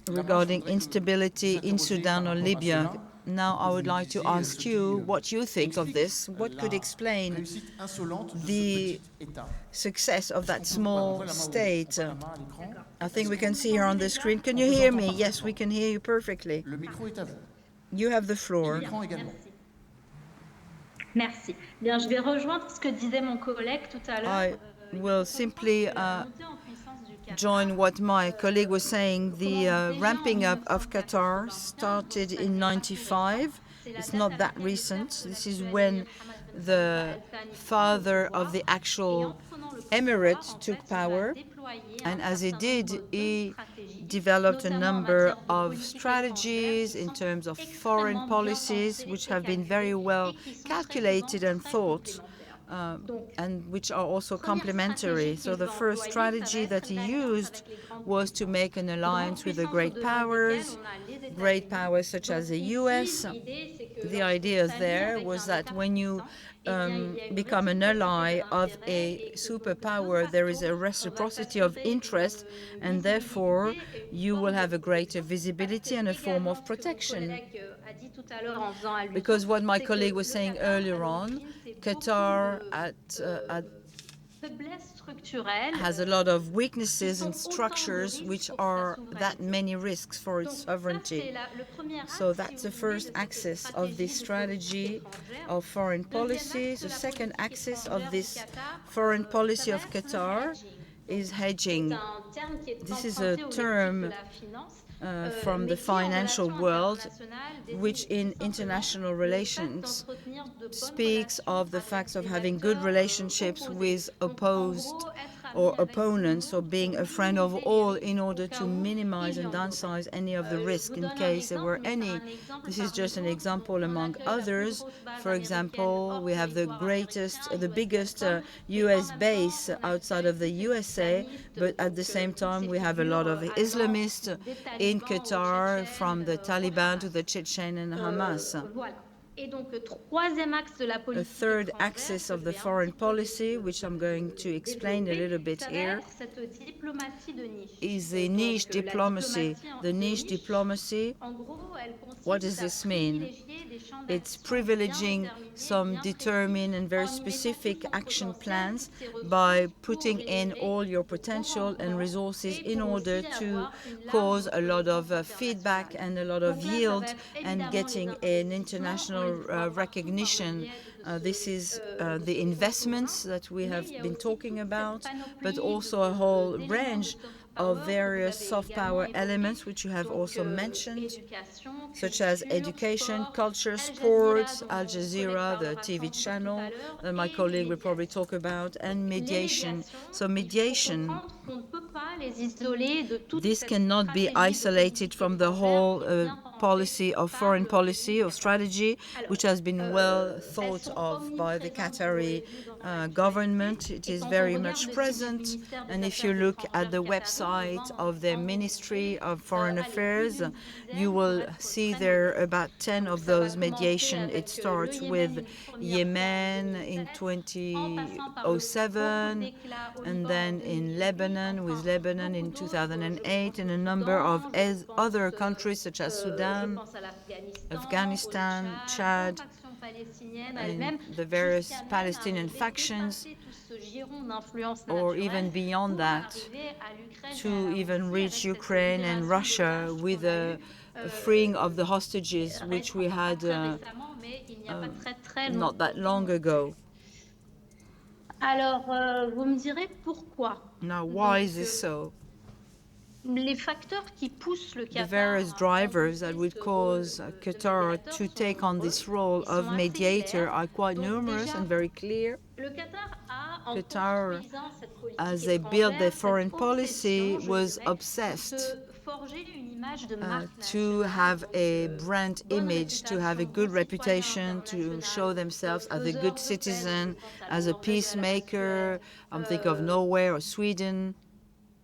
regarding instability in Sudan or Libya. Now I would like to ask you what you think of this. What could explain the success of that small state? I think we can see here on the screen. Can you hear me? Yes, we can hear you perfectly. You have the floor. Merci. Bien, je vais rejoindre ce que disait mon collègue tout à l'heure. I will simply join what my colleague was saying. The ramping up of Qatar started in '95. It's not that recent. This is when the father of the actual emirate took power, and as he did, he developed a number of strategies in terms of foreign policies which have been very well calculated and thought, and which are also complementary. So the first strategy that he used was to make an alliance with the great powers such as the US. The idea there was that when you become an ally of a superpower, there is a reciprocity of interest, and therefore you will have a greater visibility and a form of protection. Because what my colleague was saying earlier on, Qatar has a lot of weaknesses and structures which are that many risks for its sovereignty. So that's the first axis of this strategy of foreign policy. The second axis of this foreign policy of Qatar is hedging. This is a term from the financial world, which in international relations speaks of the fact of having good relationships with opposed or opponents, or being a friend of all in order to minimize and downsize any of the risk in case there were any. This is just an example among others. For example, we have the biggest US base outside of the USA, but at the same time we have a lot of Islamists in Qatar, from the Taliban to the Chechen and Hamas. A third axis of the foreign policy, which I'm going to explain a little bit here, is the niche diplomacy. The niche diplomacy, what does this mean? It's privileging some determined and very specific action plans by putting in all your potential and resources in order to cause a lot of feedback and a lot of yield, and getting an international recognition. This is the investments that we have been talking about, but also a whole range of various soft power elements which you have also mentioned, such as education, culture, sports, Al Jazeera, the TV channel that my colleague will probably talk about, and mediation. So mediation, this cannot be isolated from the whole policy of foreign policy or strategy, which has been well thought of by the Qatari government. It is very much present. And if you look at the website of the Ministry of Foreign Affairs, you will see there about 10 of those mediation. It starts with Yemen in 2007, and then in Lebanon, with Lebanon in 2008, and a number of other countries such as Sudan, Afghanistan, Chad, and the various Palestinian factions, or even beyond that, to even reach Ukraine and Russia with the freeing of the hostages, which we had not that long ago. Alors, vous me direz pourquoi. Now, why is this so? Les facteurs qui poussent le The Qatar various drivers that would cause Qatar to take on this role of mediator are quite numerous and very clear. Le Qatar a, en Qatar, construisant cette politique as they built their étrangère, foreign cette policy, obsession, je was dirais, obsessed de forger une image de marque to have a nationale, brand bonne image, to have a réputation, good bon reputation, citoyen to show themselves as a faiseur good de paix, citizen, je pense à as a la Norvège, à la peacemaker. I'm thinking of Suède, Norway or Sweden,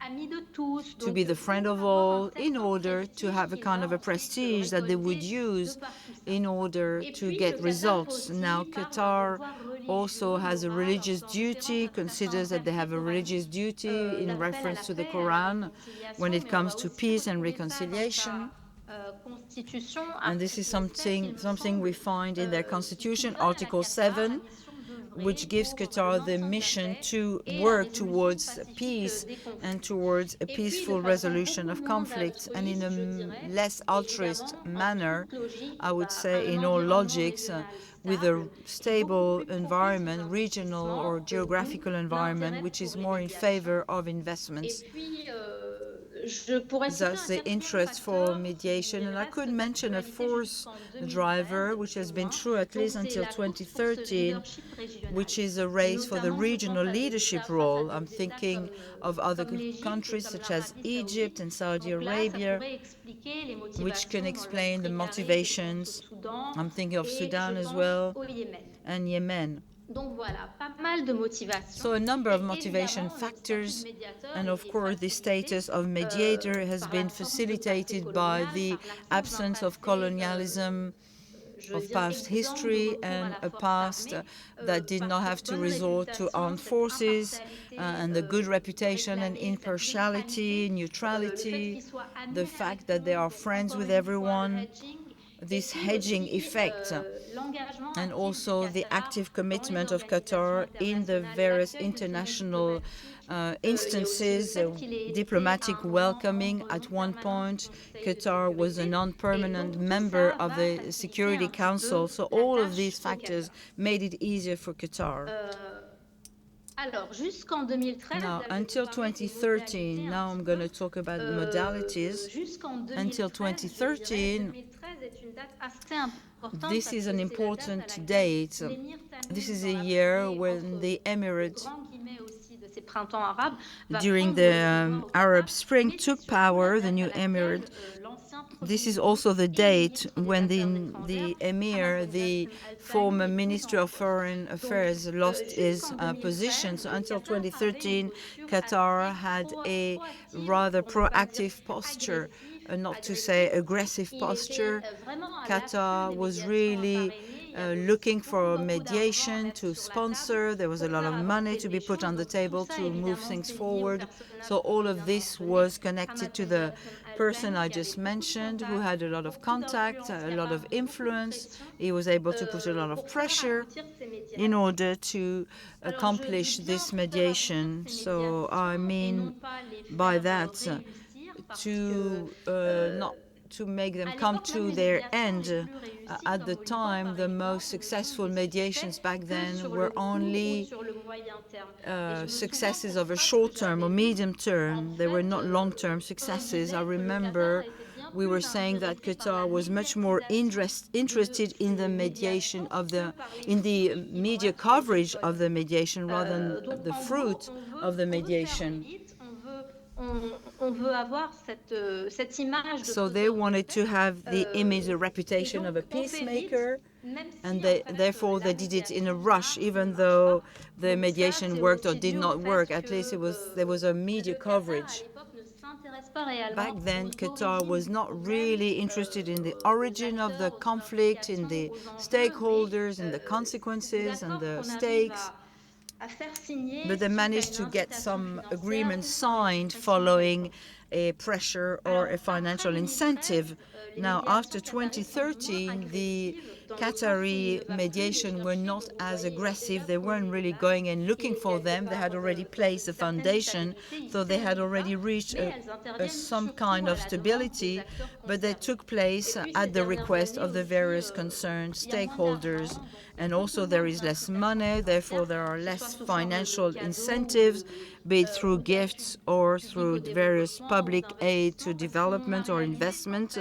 ami de tous, to donc be the friend pour of avoir all, un in certain order to prestige have a qu'il kind va of a ensuite prestige that they would récolter use de par tout ça. in order Et to puis, get le Qatar results. aussi Now, parle Qatar de devoir religieux, also has a moral, religious lorsqu'en duty, référence à considers that they have a religious duty in d'appel à reference la to the paix, à la Quran when it réconciliation, mais on comes va to aussi peace and retrouver ça dans reconciliation. sa constitution, And this is article 7, il me something we semble, find in their qui constitution, donne à la Article Qatar la 7, mission d'œuvrer which gives pour Qatar le the maintien de la mission paix to et la work résolution towards pacifique peace des conflits. and towards a Et puis, de peaceful façon resolution beaucoup of moins conflicts, and in altruiste, je a dirais, less altruist évidemment, en manner, toute logique, I would say, un in all environnement logics, régional with a stable et beaucoup stable plus propice aux environment, regional or investissements, geographical d'où environment, l'intérêt which is pour les more in médiations. favor of Et investments. puis, je pourrais citer Thus, un the quatrième interest for facteur qui mediation, and I reste could mention a d'actualité fourth jusqu'en driver, 2013, which du has been moins. true at Donc, least c'est until la course pour ce 2013, leadership régional, which is a race for the notamment, je regional pense à des leadership États, face à role. des I'm États thinking of other comme l'Égypte, countries comme such as l'Arabie Egypt and Saudi Donc là, ça Arabia, pourrait expliquer les which can motivations dans explain the l'esprit carré que je pense motivations. au Soudan I'm thinking of et Sudan je as pense well au Yémen. and Yemen. Donc voilà, pas mal de motivations. So a number of Et motivation évidemment, le statut factors, de médiateur, and il of est course the facilité, status of mediator has par been l'absence de facilitated passé by colonial, the par l'absence d'un absence of passé, colonialism, je veux of dire, past exempt de history, recours à and la a force past armée, that did par not cette have to bonne resort to réputation, armed cette forces, impartialité and the good reputation and réclamée, cette impartiality, neutralité, le fait neutrality, qu'ils soient amis the avec fact tout that le they monde, are donc friends encore with une fois, le everyone, hedging, this et puis hedging aussi effect, l'engagement and actif du also the Qatar active dans les commitment of organisations Qatar in the internationales, various l'accueil de son international diplomatique, il y a aussi le instances, fait qu'il ait été diplomatic à un moment welcoming. membre At non one permanent point, du Conseil de Qatar was a sécurité. non-permanent Et donc, tout member ça of va the faciliter Security un petit Council. peu So la all of tâche these au factors Qatar. made it easier for Qatar. Alors, jusqu'en 2013, Now, là, je vais until vous parler des 2013, modalités un now I'm petit going to peu. talk about modalities. Jusqu'en Until 2013, je dirais, 2013, 2013 est une date assez importante this parce is que an c'est la important date à laquelle date. l'émir Tamim, This is dans a la year foulée, when entre the Emirates, grands guillemets aussi de ces printemps arabes, va during prendre the le pouvoir au Arab Qatar, Spring, mais c'est took surtout la power, the date new à laquelle emirate. l'ancien This is Premier also the ministre et date ministre des when Affaires the étrangères, emir, Hamad the Ben Al former Thani, est Minister en of Foreign poste. Affairs, Donc, lost his jusqu'en 2013, position. So le until Qatar avait une 2013, posture Qatar assez had a proactive, rather pour ne pas dire proactive posture, agressive, not to say aggressive Il posture. était vraiment à Qatar l'affût des was médiations really parrainées. Il y avait looking aussi for beaucoup mediation d'argent à to mettre sur la table sponsor. There was a pour lot faire of money avancer to be les put choses. on the Donc, tout table ça, to move évidemment, things c'est lié au forward. personnage So que all je of viens de this mentionner, was connected Hamad to Ben the Al person Thani, I qui avait just beaucoup de mentioned, who contacts, had a lot of beaucoup contact, d'influence, a qui a lot of parfois beaucoup de influence. pression He was able to put a lot pour of faire pressure aboutir ces in médiations. order to Alors, je accomplish dis bien this pour faire aboutir mediation. ces So I médiations et non mean pas les by faire that réussir parce to que not to make them à come l'époque, même to les their médiations end. les plus réussies, At comme the au Liban, time, par the exemple, most ne sont successful des mediations succès back que then sur le were court ou only sur le moyen terme. Et je me souviens successes pour of a phrases short que term or j'avais medium lues, term. They were not long term on successes. disait I que le remember Qatar était bien we plus were saying that intéressé par la Qatar was much more médiatisation interested in the ces mediation médiations of que the par les in the fruits qui vont media être coverage récoltés. of the mediation rather than Donc the en fruit gros, of the on veut faire mediation. vite, on veut avoir cette image de So they faiseur de wanted paix. to have the image, the Et reputation donc of a on fait vite, peacemaker. and therefore they did it in a rush, even though the mediation worked or did not work. At least there was a media coverage. Back then, Qatar was not really interested in the origin of the conflict, in the stakeholders, in the consequences and the stakes. But they managed to get some agreements signed following a pressure or a financial incentive. Now, after 2013, the Qatari mediation were not as aggressive. They weren't really going and looking for them. They had already placed a foundation, so they had already reached some kind of stability, but they took place at the request of the various concerned stakeholders. And also there is less money, therefore there are less financial incentives, be it through gifts or through various public aid to development or investment.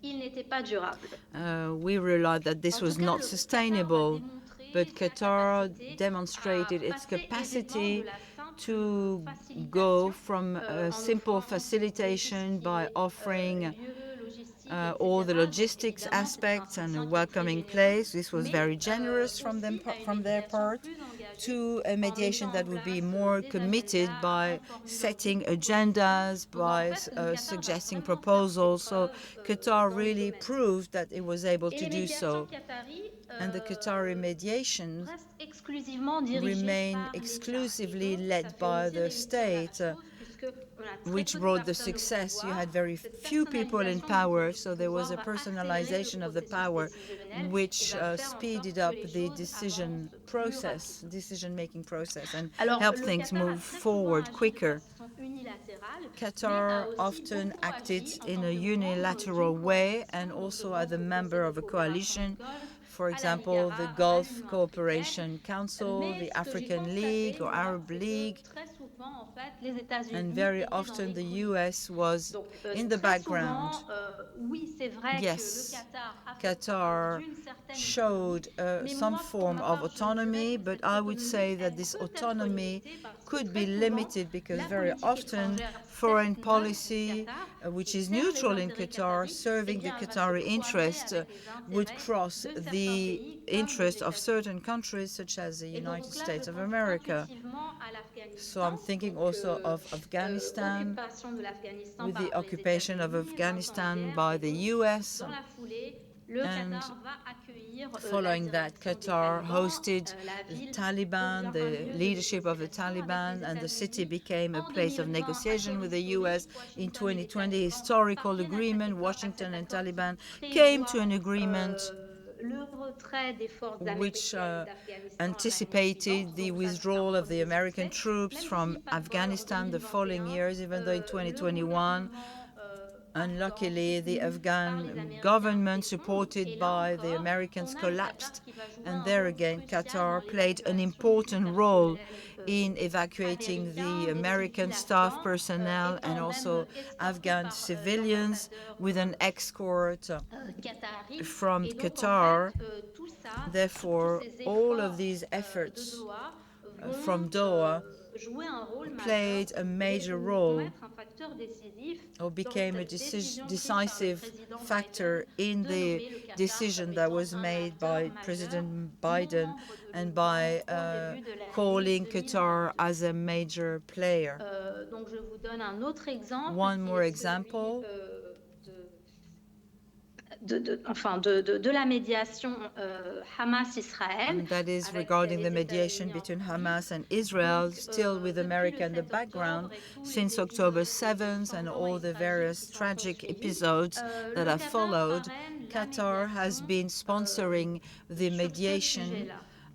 We realized that this was not sustainable, but Qatar demonstrated its capacity to go from a simple facilitation by offering all the logistics aspects and a welcoming place. This was very generous from their part, to a mediation that would be more committed by setting agendas, by suggesting proposals. So Qatar really proved that it was able to do so. And the Qatari mediation remain exclusively led by the state, which brought the success. You had very few people in power, so there was a personalization of the power, which speeded up the decision-making process, and helped things move forward quicker. Qatar often acted in a unilateral way and also as a member of a coalition. For example, the Gulf Cooperation Council, the African League or Arab League, and very often the US was in the background. Yes, Qatar showed some form of autonomy, but I would say that this autonomy could be limited because very often foreign policy, which is neutral in Qatar, serving the Qatari interest, would cross the interest of certain countries such as the United States of America. So I'm thinking also of Afghanistan, with the occupation of Afghanistan by the US. And following that, Qatar hosted the Taliban, the leadership of the Taliban, and the city became a place of negotiation with the US. In 2020, historical agreement, Washington and Taliban came to an agreement which anticipated the withdrawal of the American troops from Afghanistan the following years, even though in 2021, unluckily, the Afghan government, supported by the Americans, collapsed. And there again, Qatar played an important role in evacuating the American staff personnel and also Afghan civilians with an escort from Qatar. Therefore, all of these efforts from Doha played a major role or became a decisive factor in the decision that was made by President Biden and by calling Qatar as a major player. One more example de la médiation Hamas-Israël. That is regarding the mediation between Hamas and Israel, still with America in the background, since October 7th and all the various tragic episodes that have followed. Qatar has been sponsoring the mediation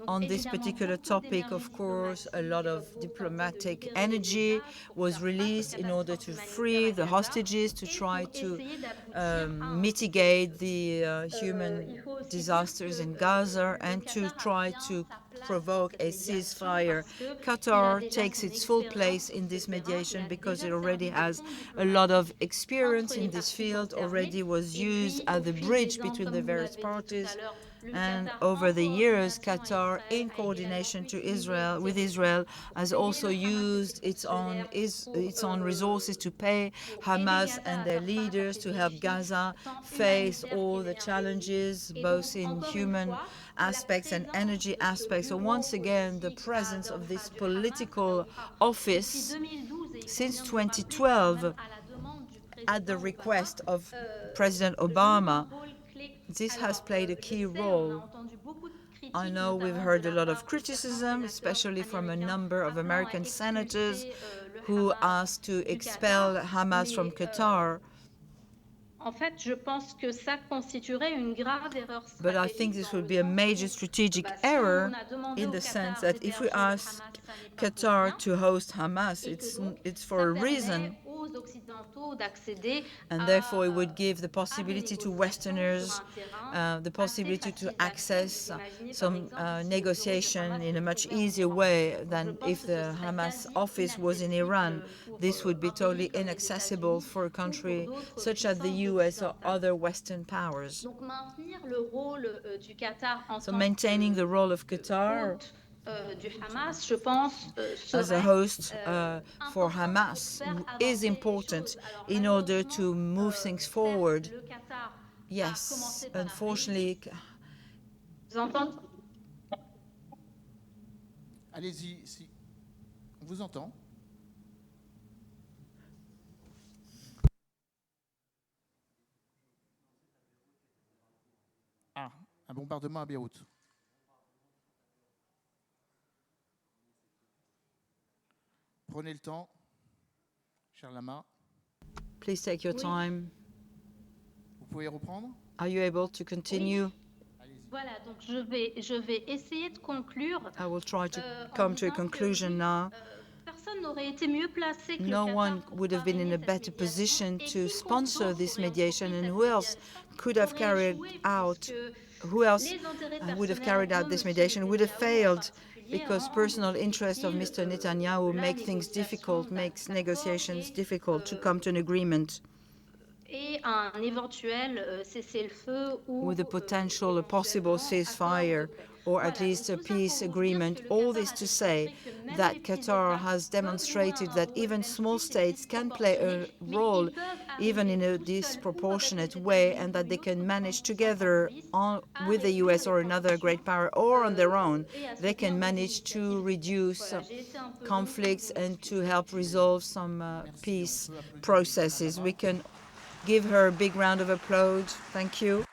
on this particular topic. Of course, a lot of diplomatic energy was released in order to free the hostages, to try to mitigate the human disasters in Gaza, and to try to provoke a ceasefire. Qatar takes its full place in this mediation because it already has a lot of experience in this field, already was used as the bridge between the various parties. And over the years, Qatar, in coordination with Israel, has also used its own resources to pay Hamas and their leaders to help Gaza face all the challenges, both in human aspects and energy aspects. So once again, the presence of this political office since 2012, at the request of President Obama, this has played a key role. I know we've heard a lot of criticism, especially from a number of American senators who asked to expel Hamas from Qatar. But I think this would be a major strategic error in the sense that if we ask Qatar to host Hamas, it's for a reason. And therefore, it would give the possibility to Westerners the possibility to access some negotiation in a much easier way than if the Hamas office was in Iran. This would be totally inaccessible for a country such as the US or other Western powers. So maintaining the role of Qatar as a host for Hamas is important in order to move things forward. Yes, unfortunately. Allez-y, si. On vous entend. Ah, un bombardement à Beyrouth. Prenez le temps, cher Lama. Please take your time. Vous pouvez reprendre? Are you able to continue? Voilà, donc je vais essayer de conclure. I will try to come to a conclusion now. No one would have been in a better position to sponsor this mediation, and who else would have carried out this mediation would have failed, because personal interest of Mr. Netanyahu makes negotiations difficult to come to an agreement. With a possible ceasefire, or at least a peace agreement. All this to say that Qatar has demonstrated that even small states can play a role, even in a disproportionate way, and that they can manage together with the US or another great power, or on their own. They can manage to reduce conflicts and to help resolve some peace processes. We can give her a big round of applause. Thank you.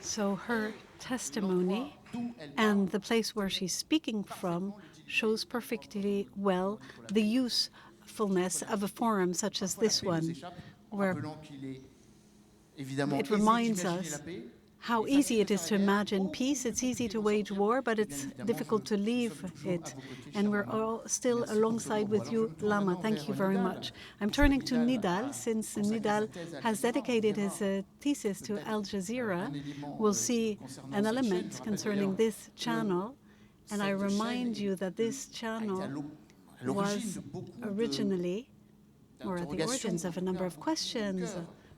So her testimony and the place where she's speaking from shows perfectly well the usefulness of a forum such as this one, where it reminds us how easy it is to imagine peace. It's easy to wage war, but it's difficult to leave it. And we're all still alongside with you, Lama. Thank you very much. I'm turning to Nidal, since Nidal has dedicated his thesis to Al Jazeera. We'll see an element concerning this channel. And I remind you that this channel was originally, or at the origins of a number of questions,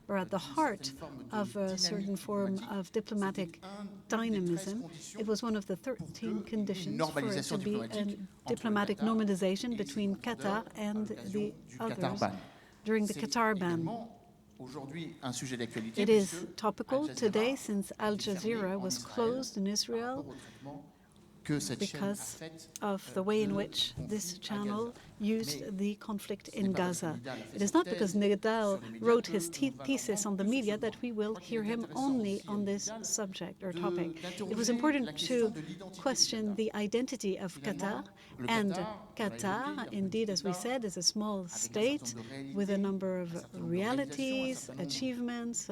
or at the heart of a certain form of diplomatic dynamism. It was one of the 13 conditions for it to be a diplomatic normalization between Qatar and the others during the Qatar ban. It is topical today since Al Jazeera was closed in Israel because of the way in which this channel used the conflict in Gaza. It is not because Nidal wrote his thesis on the media that we will hear him only on this subject or topic. It was important to question the identity of Qatar, and Qatar, indeed, as we said, is a small state with a number of realities, achievements,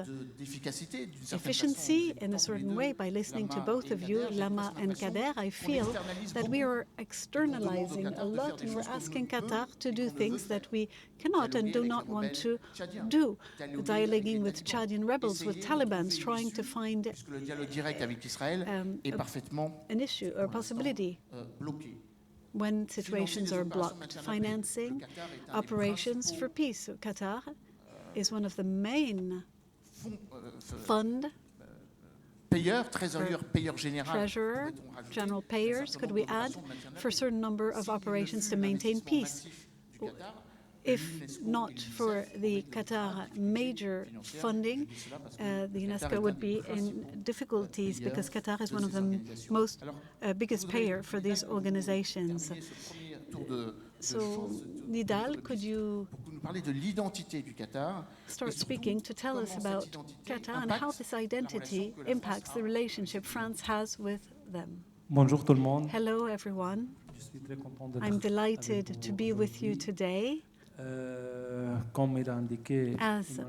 efficiency in a certain way. By listening to both of you, Lama and Kader, I feel that we are externalizing a lot, and we're asking Qatar to do things that we cannot and do not want to do. Dialoguing with Chadian rebels, with Taliban, trying to find an issue or possibility when situations are blocked. Financing operations for peace. Qatar is one of the main fund, payeur, trésorier, payeur général. treasurer, general payers, could we add, for a certain number of operations to maintain peace? If not for the Qatar major funding, the UNESCO would be in difficulties because Qatar is one of the most biggest payer for these organizations. So, Nidal, could you start speaking to tell us about Qatar and how this identity impacts the relationship France has with them? Bonjour tout le monde. Hello, everyone. I'm delighted to be with you today. As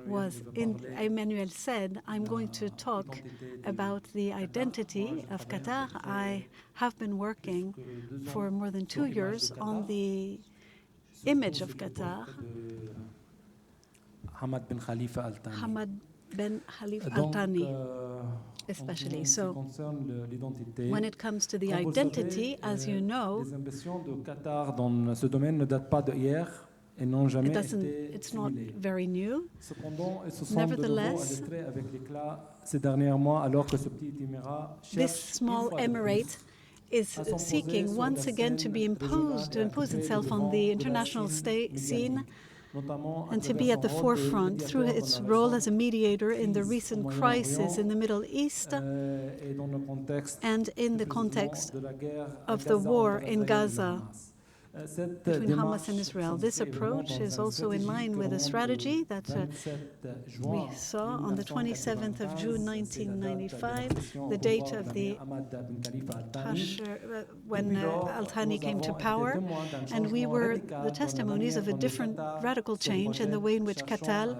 Emmanuel said, I'm going to talk about the identity of Qatar. I have been working for more than 2 years on the image of Qatar. Hamad bin Khalifa Al Thani, especially. So, when it comes to the identity, as you know, it's not very new. Nevertheless, this small emirate is seeking once again to impose itself on the international scene and to be at the forefront through its role as a mediator in the recent crisis in the Middle East and in the context of the war in Gaza between Hamas and Israel. This approach is also in line with a strategy that we saw on the 27th of June 1995, the date of the when Al Thani came to power, and we were the testimonies of a different radical change in the way in which Qatar,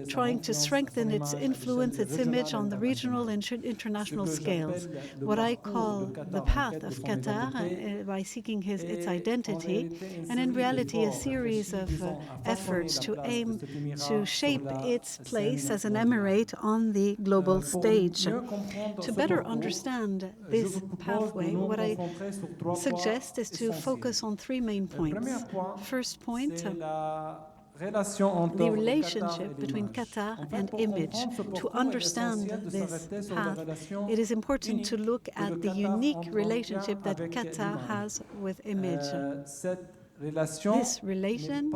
trying to strengthen its influence, its image on the regional and international scales. What I call the path of Qatar by seeking its identity, and in reality a series of efforts to aim to shape its place as an emirate on the global stage. To better understand this pathway, what I suggest is to focus on 3 main points. First point, the relationship between Qatar and image. To understand this path, it is important to look at the unique relationship that Qatar has with image. This relation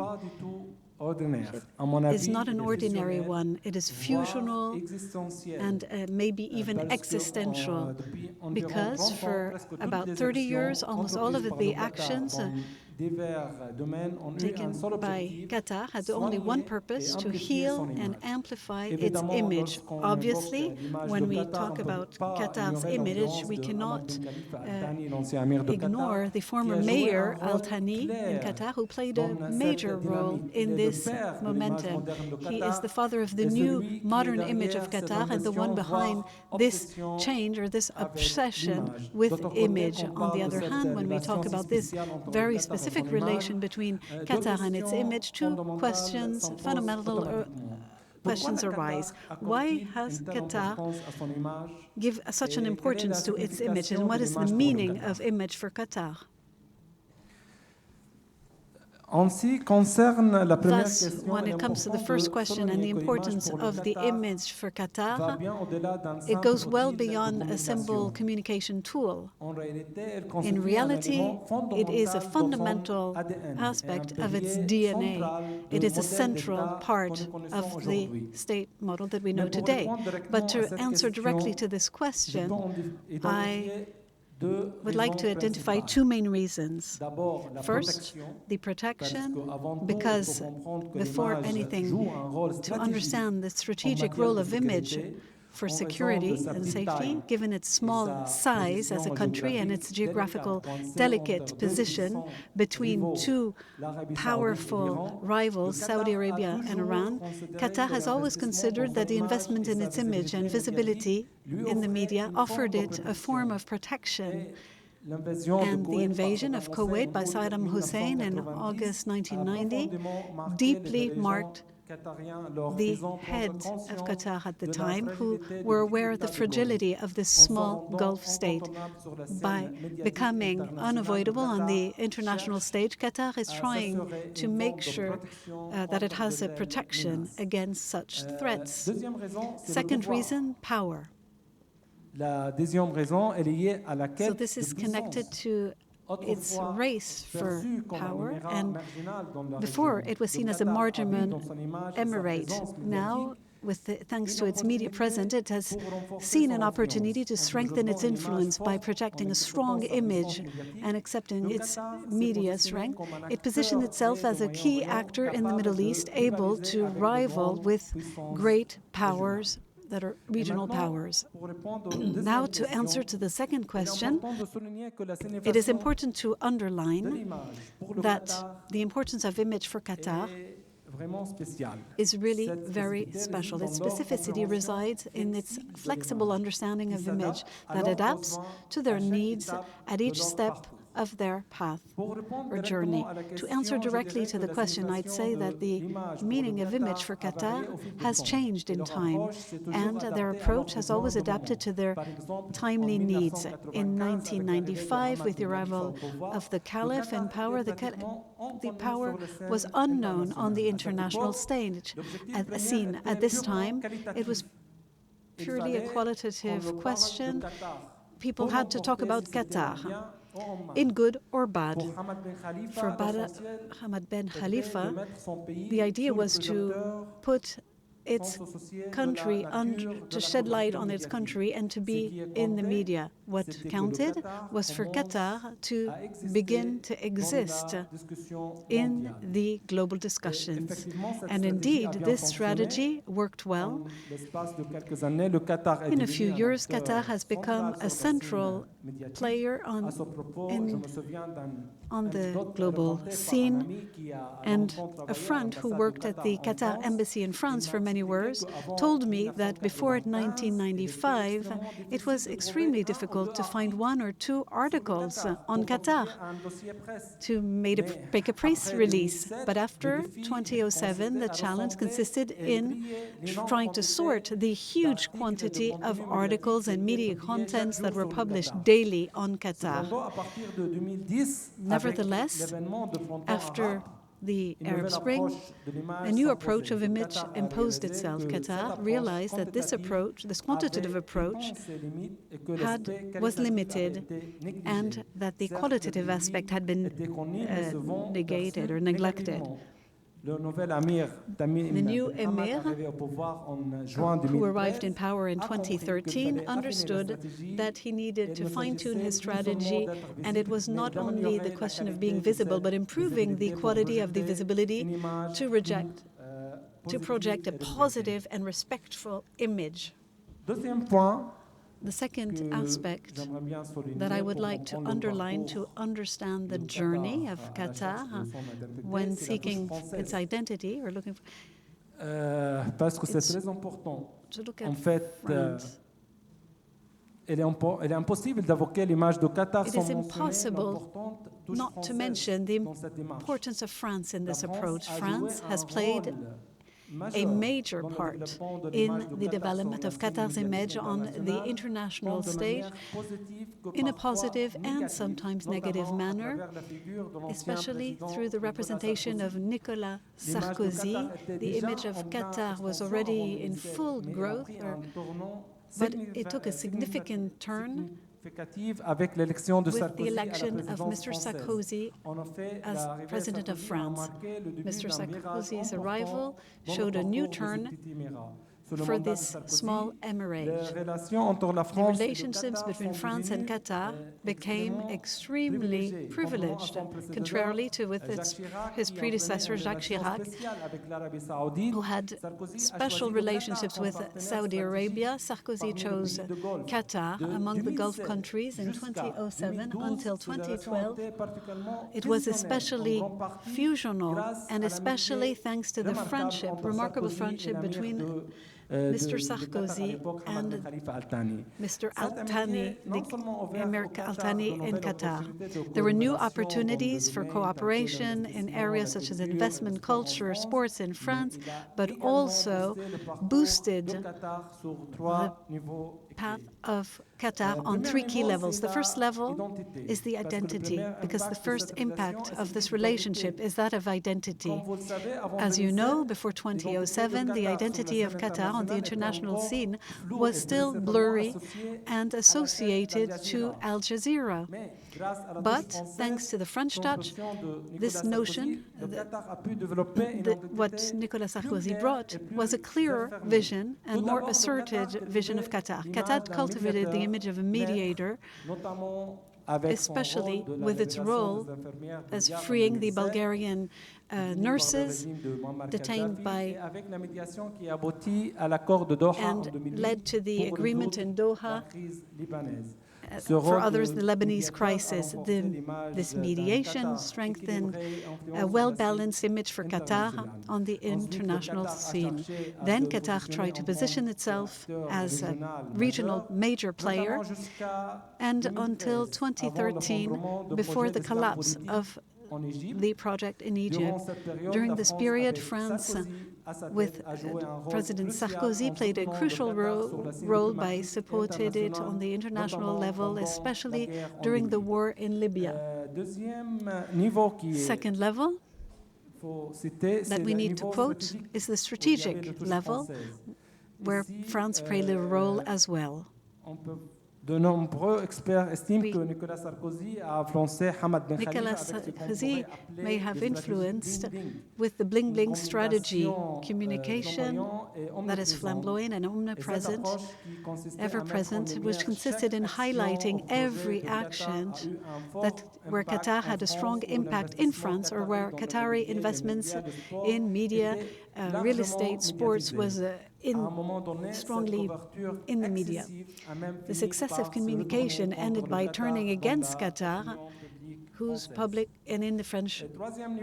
is not an ordinary one. It is fusional and maybe even existential, because for about 30 years, almost all of the actions taken by Qatar had only one purpose: to heal and amplify its image. Obviously, when we talk about Qatar's image, we cannot ignore the former mayor Al Thani in Qatar, who played a major role in this momentum. He is the father of the new modern image of Qatar and the one behind this change or this obsession with image. On the other hand, when we talk about this very specific relation between Qatar and its image, 2 questions, fundamental questions arise. Why has Qatar give such an importance to its image, and what is the meaning of image for Qatar? Thus, when it comes to the first question and the importance of the image for Qatar, it goes well beyond a simple communication tool. In reality, it is a fundamental aspect of its DNA. It is a central part of the state model that we know today. But to answer directly to this question, I would like to identify 2 main reasons. First, the protection, because before anything, to understand the strategic role of image for security and safety, given its small size as a country and its geographical delicate position between 2 powerful rivals, Saudi Arabia and Iran, Qatar has always considered that the investment in its image and visibility in the media offered it a form of protection. And the invasion of Kuwait by Saddam Hussein in August 1990 deeply marked the head of Qatar at the time, who were aware of the fragility of this small Gulf state. By becoming unavoidable on the international stage, Qatar is trying to make sure that it has a protection against such threats. Second reason, power. La deuxième raison est liée à la So quête this is de connected puissance. to its race for Perçu comme un power, émirat and marginal dans la before région. it was seen Le as a Qatar a vu marginal dans son image et sa emirate. présence Now, médiatique thanks to its media presence, it has seen an opportunity to strengthen its influence by projecting a strong image and accepting its media strength. It positioned itself as a key actor in the Middle East, able to rival with great powers that are regional powers. Now, to answer to the second question, it is important to underline that the importance of image for Qatar is really very special. Its specificity resides in its flexible understanding of image that adapts to their needs at each step of their path or journey. To answer directly to the question, I'd say that the meaning of image for Qatar has changed in time, and their approach has always adapted to their timely needs. In 1995, with the arrival of the Caliph in power, the power was unknown on the international stage. At this time, it was purely a qualitative question. People had to talk about Qatar, in good or bad. For Hamad bin Khalifa, the idea was to put its country, to shed light on its country and to be in the media. What counted was for Qatar to begin to exist in the global discussions. And indeed, this strategy worked well. In a few years, Qatar has become a central player on the global scene, and a friend who worked at the Qatar embassy in France for many years told me that before 1995 it was extremely difficult to find one or two articles on Qatar to make a press release. But after 2007, the challenge consisted in trying to sort the huge quantity of articles and media contents that were published daily on Qatar. Nevertheless, after the Arab Spring, a new approach of image imposed itself. Qatar realized that this approach, this quantitative approach, was limited, and that the qualitative aspect had been negated or neglected. The new emir, who arrived in power in 2013, understood that he needed to fine-tune his strategy, and it was not only the question of being visible, but improving the quality of the visibility to project a positive and respectful image. The second aspect that I would like to underline to understand the journey of Qatar when seeking its identity or looking for parce que c'est très important. to look En at fait, France. il est impossible d'évoquer l'image de Qatar It sans is mentionner impossible l'importante touche not to française mention the dans cette image. importance of France in this La approach. a France joué has un played rôle a majeur major dans le part développement de in l'image de the Qatar development sur of la scène Qatar's image médiatique on the internationale, international tant de stage manière positive que in a parfois positive and négative, sometimes negative notamment à manner, travers la figure de l'ancien especially président through the Nicolas representation of Sarkozy. Nicolas L'image de Sarkozy. Qatar était The déjà image of en pleine Qatar was expansion already avant in 2007, full mais elle a growth, pris un tournant but it took a significant turn significative avec l'élection de with the Sarkozy à la election of présidence Mr. française. Sarkozy En effet, as l'arrivée President of Sarkozy a France. marqué le début Mr. d'un virage Sarkozy's important arrival dans le showed a new parcours de ce turn petit émirat. Sous le for mandat de this Sarkozy, small les emirate. relations entre la The France et le relationships Qatar between sont France and devenues, Qatar became extrêmement extremely privilégiées. privileged, Contrairement à son précédent, contrarily to Jacques Chirac, his qui predecessor entretenait une Jacques relation Chirac, spéciale avec l'Arabie Saoudite, who had Sarkozy a special choisi le relationships Qatar with comme partenaire Saudi Arabia. stratégique Sarkozy parmi les chose pays de Golfe. Qatar De among the Gulf 2007 countries in jusqu'à 2007 2012, until ces relations 2012. étaient particulièrement It was fusionnelles, especially en grande partie fusional, grâce and à especially l'amitié thanks to the remarquable friendship, entre remarkable Sarkozy et friendship l'amir between de Mr. Sarkozy and Mr. Al-Thani, the American Al-Thani in Qatar. There were new opportunities for cooperation in areas such as investment, culture, sports in France, but also boosted the path of Qatar on three key levels. The first level is the identity, because the first impact of this relationship is that of identity. As you know, before 2007, the identity of Qatar on the international scene was still blurry and associated to Al Jazeera. But thanks to the French touch, this notion, what Nicolas Sarkozy brought, was a clearer vision and more asserted vision of Qatar. Qatar cultivated the image of a mediator, especially with its role as freeing the Bulgarian nurses detained by and led to the agreement in Doha. For others, the Lebanese crisis. This mediation strengthened a well-balanced image for Qatar on the international scene. Then Qatar tried to position itself as a regional major player, and until 2013, before the collapse of the project in Egypt. During this period, France, with President Sarkozy, played a crucial role by supporting it on the international level, especially during the war in Libya. Second level that we need to quote is the strategic level, where France played a role as well. De nombreux experts estiment que Nicolas Sarkozy a influencé Hamad Ben Khalifa. Nicolas Sarkozy may have influenced with the bling-bling strategy, communication that is flamboyant and omnipresent, ever-present, which consisted in highlighting every action where Qatar had a strong impact in France, or where Qatari investments in media, real estate, sports was strongly in the media. This excessive communication ended by turning against Qatar, who's public and in the French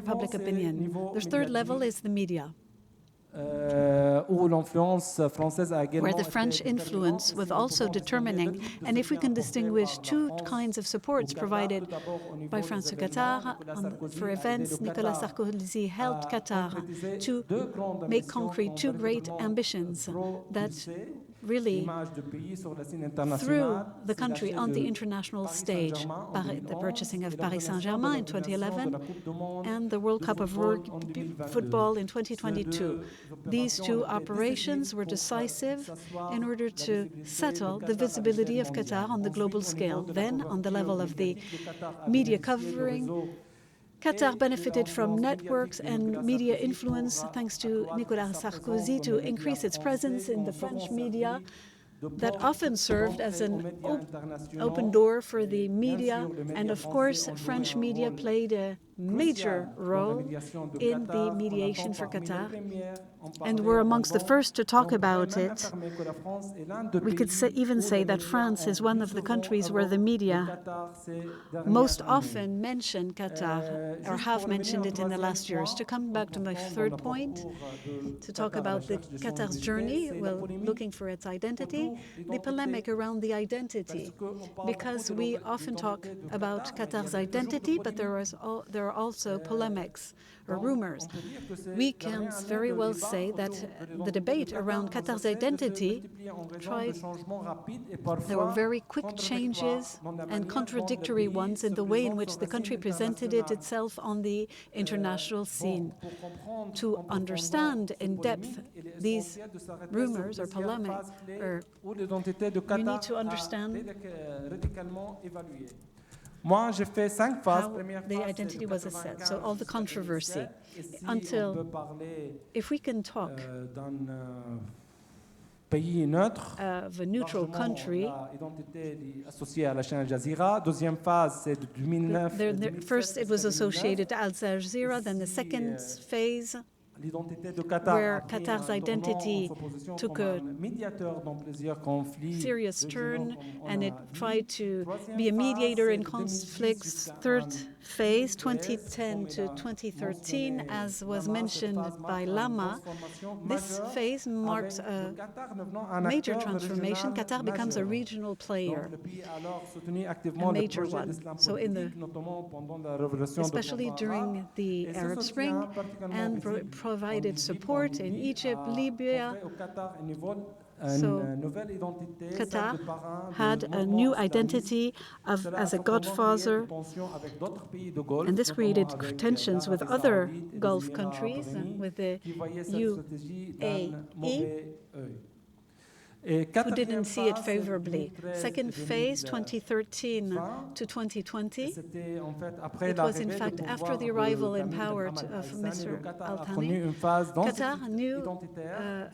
public opinion. The third level is the media, where the French influence was also determining. And if we can distinguish two kinds of supports provided by France to Qatar for events, Nicolas Sarkozy helped Qatar to make concrete two great ambitions that really threw the country on the international stage, the purchasing of Paris Saint-Germain in 2011 and the World Cup of Football in 2022. These two operations were decisive in order to settle the visibility of Qatar on the global scale. Then, on the level of the media covering, Qatar benefited from networks and media influence thanks to Nicolas Sarkozy to increase its presence in the French media that often served as an open door for the media. And of course, French media played a major role in the mediation for Qatar and were amongst the first to talk about it. We could even say that France is one of the countries where the media most often mention Qatar, or have mentioned it in the last years. To come back to my third point, to talk about Qatar's journey, well, looking for its identity, the polemic around the identity, because we often talk about Qatar's identity, but there are also polemics or rumors. We can very well say that the debate around Qatar's identity there were very quick changes and contradictory ones in the way in which the country presented itself on the international scene. To understand in depth these rumors or polemics, we need to understand how the identity was assessed, so all the controversy. Until, if we can talk of a neutral country, first it was associated to Al Jazeera, then the second phase where Qatar's identity took a serious turn, and it tried to be a mediator in conflicts. Third phase, 2010 to 2013, as was mentioned by Lama. This phase marks a major transformation. Qatar becomes a regional player, a major one. So especially during the Arab Spring, and provided support in Egypt, Libya. So Qatar had a new identity as a godfather, and this created tensions with other Gulf countries, with the UAE, who didn't see it favorably. Second phase, 2013 to 2020, it was in fact after the arrival in power of Mr. Al-Thani. Qatar knew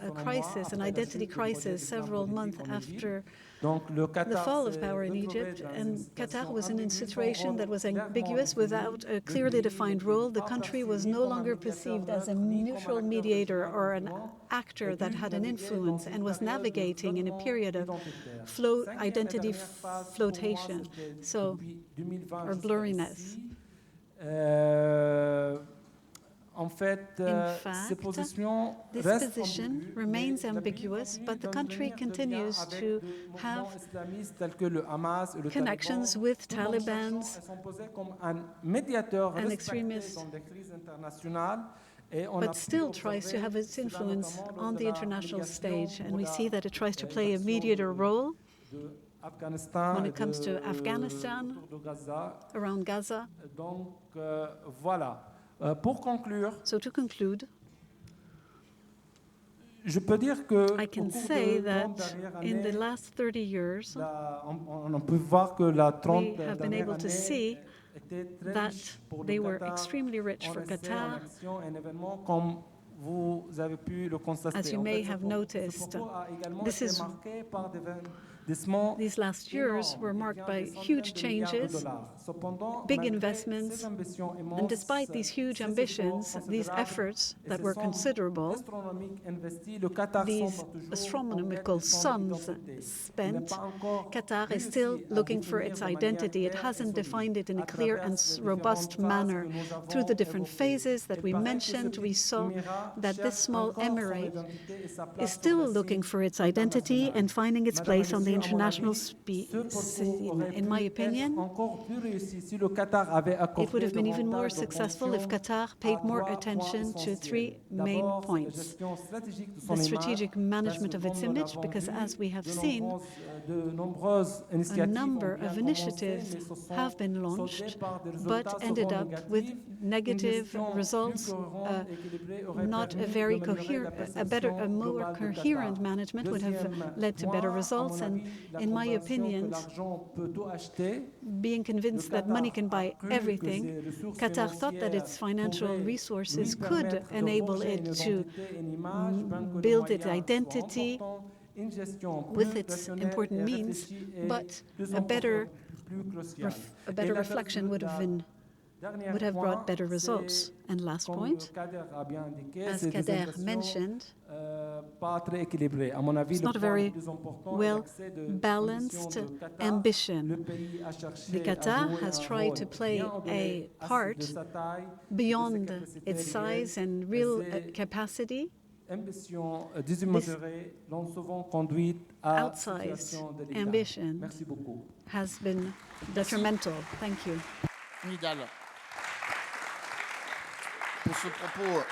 a crisis, an identity crisis, several months after the fall of power in Egypt, and Qatar was in a situation that was ambiguous without a clearly defined role. The country was no longer perceived as a neutral mediator or an actor that had an influence, and was navigating in a period of identity flotation, or blurriness. In fact, this position remains ambiguous, but the country continues to have connections with Taliban and extremists, but still tries to have its influence on the international stage. And we see that it tries to play a mediator role when it comes to Afghanistan, around Gaza. So to conclude, I can say that in the last 30 years, we have been able to see that they were extremely rich for Qatar. As you may have noticed, these last years were marked by huge changes, big investments, and despite these huge ambitions, these efforts that were considerable, these astronomical sums spent, Qatar is still looking for its identity. It hasn't defined it in a clear and robust manner. Through the different phases that we mentioned, we saw that this small emirate is still looking for its identity and finding its place on the international scene. In my opinion, it would have been even more successful if Qatar paid more attention to three main points. The strategic management of its image, because as we have seen, a number of initiatives have been launched, but ended up with negative results. Not a very coherent, a more coherent management would have led to better results. And in my opinion, being convinced that money can buy everything, Qatar thought that its financial resources could enable it to build its identity with its important means, but a better reflection would have brought better results. And last point, as Kader mentioned, it's not a very well-balanced ambition. The Qatar has tried to play a part beyond its size and real capacity. This outsized ambition has been detrimental. Thank you. Pour ce propos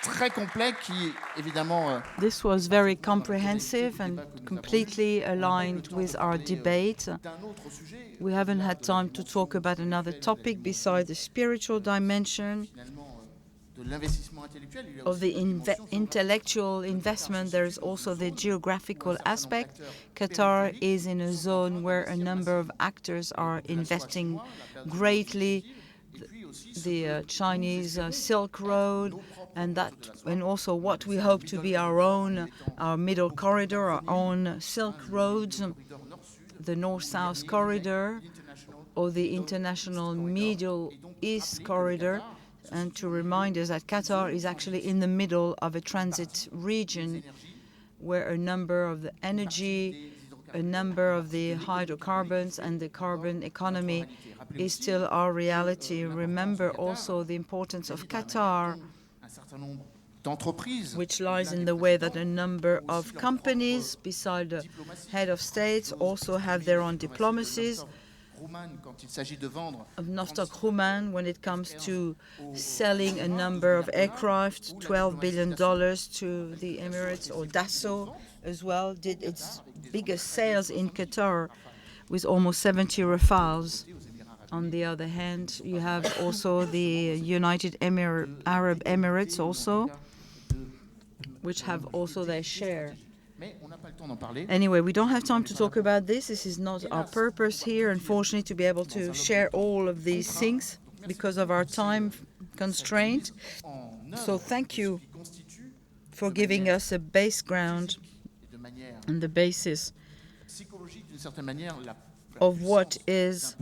très complet qui, évidemment, this was very comprehensive and completely aligned with our debate. We haven't had time to talk about another topic besides the spiritual dimension of the intellectual investment. There is also the geographical aspect. Qatar is in a zone where a number of actors are investing greatly. The Chinese Silk Road, and also what we hope to be our middle corridor, our own Silk Roads, the North-South corridor, or the international Middle East corridor. and to remind us that Qatar is actually in the middle of a transit region where a number of the energy, a number of the hydrocarbons and the carbon economy is still our reality. Remember also the importance of Qatar, which lies in the way that a number of companies, beside the head of states, also have their own diplomacies. Of Nostoc Human, when it comes to selling a number of aircraft, $12 billion to the Emirates, or Dassault as well, did its biggest sales in Qatar with almost 70 Rafales. On the other hand, you have also the United Arab Emirates also, which have also their share. Anyway, we don't have time to talk about this. This is not our purpose here, unfortunately, to be able to share all of these things because of our time constraint. So thank you for giving us a background and the basis of what is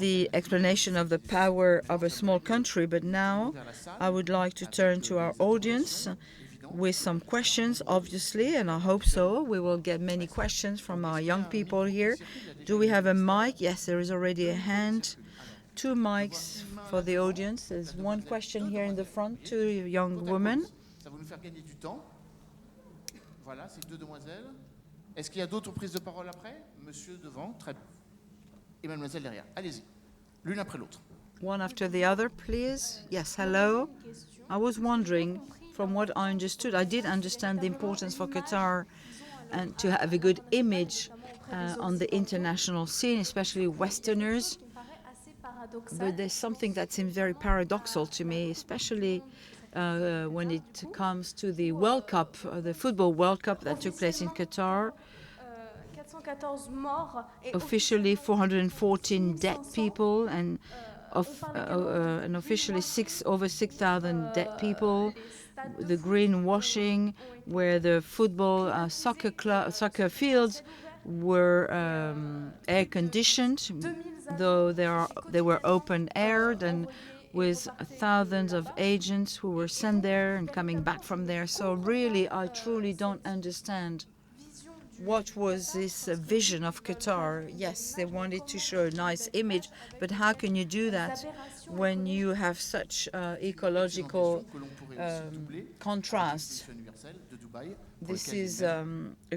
the explanation of the power of a small country. But now I would like to turn to our audience with some questions, obviously, and I hope so. We will get many questions from our young people here. Do we have a mic? Yes, there is already a hand. 2 mics for the audience. There's one question here in the front, 2 young women. Ça va nous faire gagner du temps. Voilà, ces 2 demoiselles. Est-ce qu'il y a d'autres prises de parole après? Monsieur devant, très bien. Et mademoiselle derrière. Allez-y, l'une après l'autre. One after the other, please. Yes, hello. I was wondering, from what I understood, I did understand the importance for Qatar and to have a good image on the international scene, especially Westerners. But there's something that seems very paradoxal to me, especially when it comes to the World Cup, the football World Cup that took place in Qatar. Officially 414 dead people and officially over 6,000 dead people. The greenwashing, where the football soccer fields were air conditioned, though they were open aired, and with thousands of agents who were sent there and coming back from there. So really, I truly don't understand what was this vision of Qatar. Yes, they wanted to show a nice image, but how can you do that when you have such ecological contrasts? This is a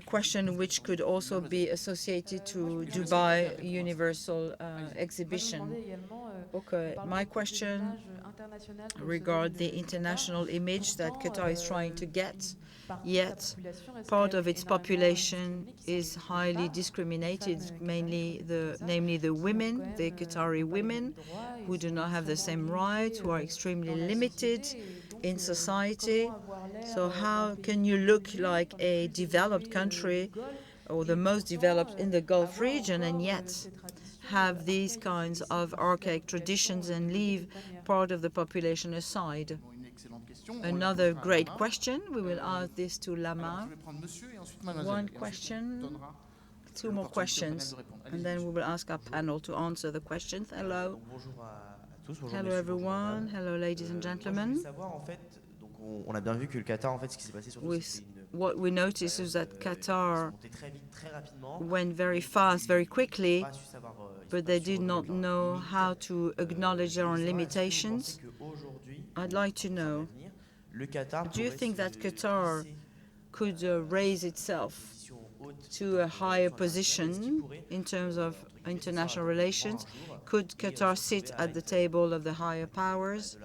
question which could also be associated to Dubai Universal Exhibition. Okay, my question regards the international image that Qatar is trying to get, yet part of its population is highly discriminated, namely the women, the Qatari women, who do not have the same rights, who are extremely limited in society. So how can you look like a developed country, or the most developed in the Gulf region, and yet have these kinds of archaic traditions and leave part of the population aside? Another great question. We will ask this to Lama. One question, 2 more questions, and then we will ask our panel to answer the questions. Hello. Hello, everyone. Hello, ladies and gentlemen. What we noticed is that Qatar went very fast, very quickly, but they did not know how to acknowledge their own limitations. I'd like to know, do you think that Qatar could raise itself to a higher position in terms of international relations? Could Qatar sit at the table of the higher powers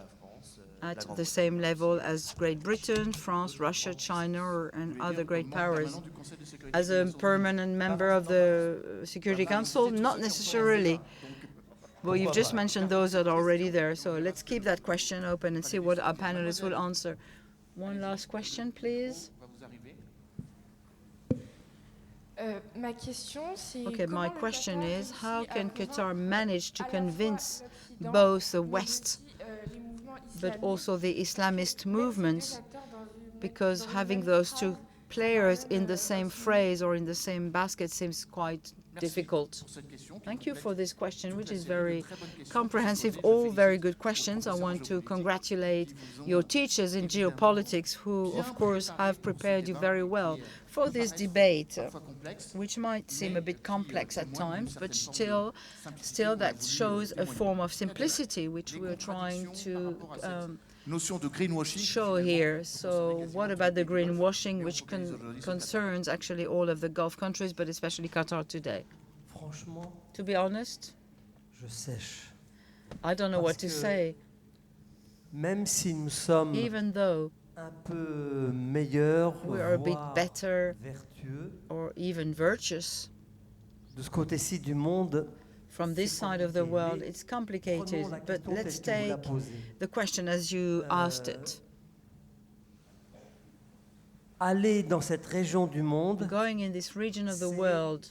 at the same level as Great Britain, France, Russia, China, and other great powers? As a permanent member of the Security Council, not necessarily. Well, you've just mentioned those that are already there, so let's keep that question open and see what our panelists will answer. One last question, please. Okay, my question is, how can Qatar manage to convince both the West but also the Islamist movements, because having those 2 players in the same phrase or in the same basket seems quite difficult. Pour cette question qui Thank you complète for this question, which toute la is série de very très bonnes questions comprehensive, que vous posez. Je all very félicite good questions. I professeurs want en to géopolitique congratulate qui vous ont your teachers in évidemment geopolitics who, bien of course, préparé have pour ce prepared you débat very qui well peut for this paraître debate, parfois complexe, which might seem a mais bit qui, complex at témoigne d'une times, but certaine forme de simplicité still qu'on a that voulu, shows a témoigner. form of Très bien. simplicity which Les we're trying contradictions par to rapport à cette notion de greenwashing qui, show finalement, here. concernait So quasiment what tous about les the pays du Golfe, greenwashing mais on which focalise aujourd'hui sur le Qatar. concerns actually all of the Gulf countries, but especially Qatar today? Franchement, To be honest, je sèche. I don't know Parce what to que say. Même si nous sommes Even though un peu meilleurs, we are a bit voire better vertueux, or even virtuous de ce côté-ci du monde, from this side of the world, it's complicated. prenons la But question let's telle que vous la take posez. the question as you asked it. Aller dans cette région du monde, Going in this region of the c'est world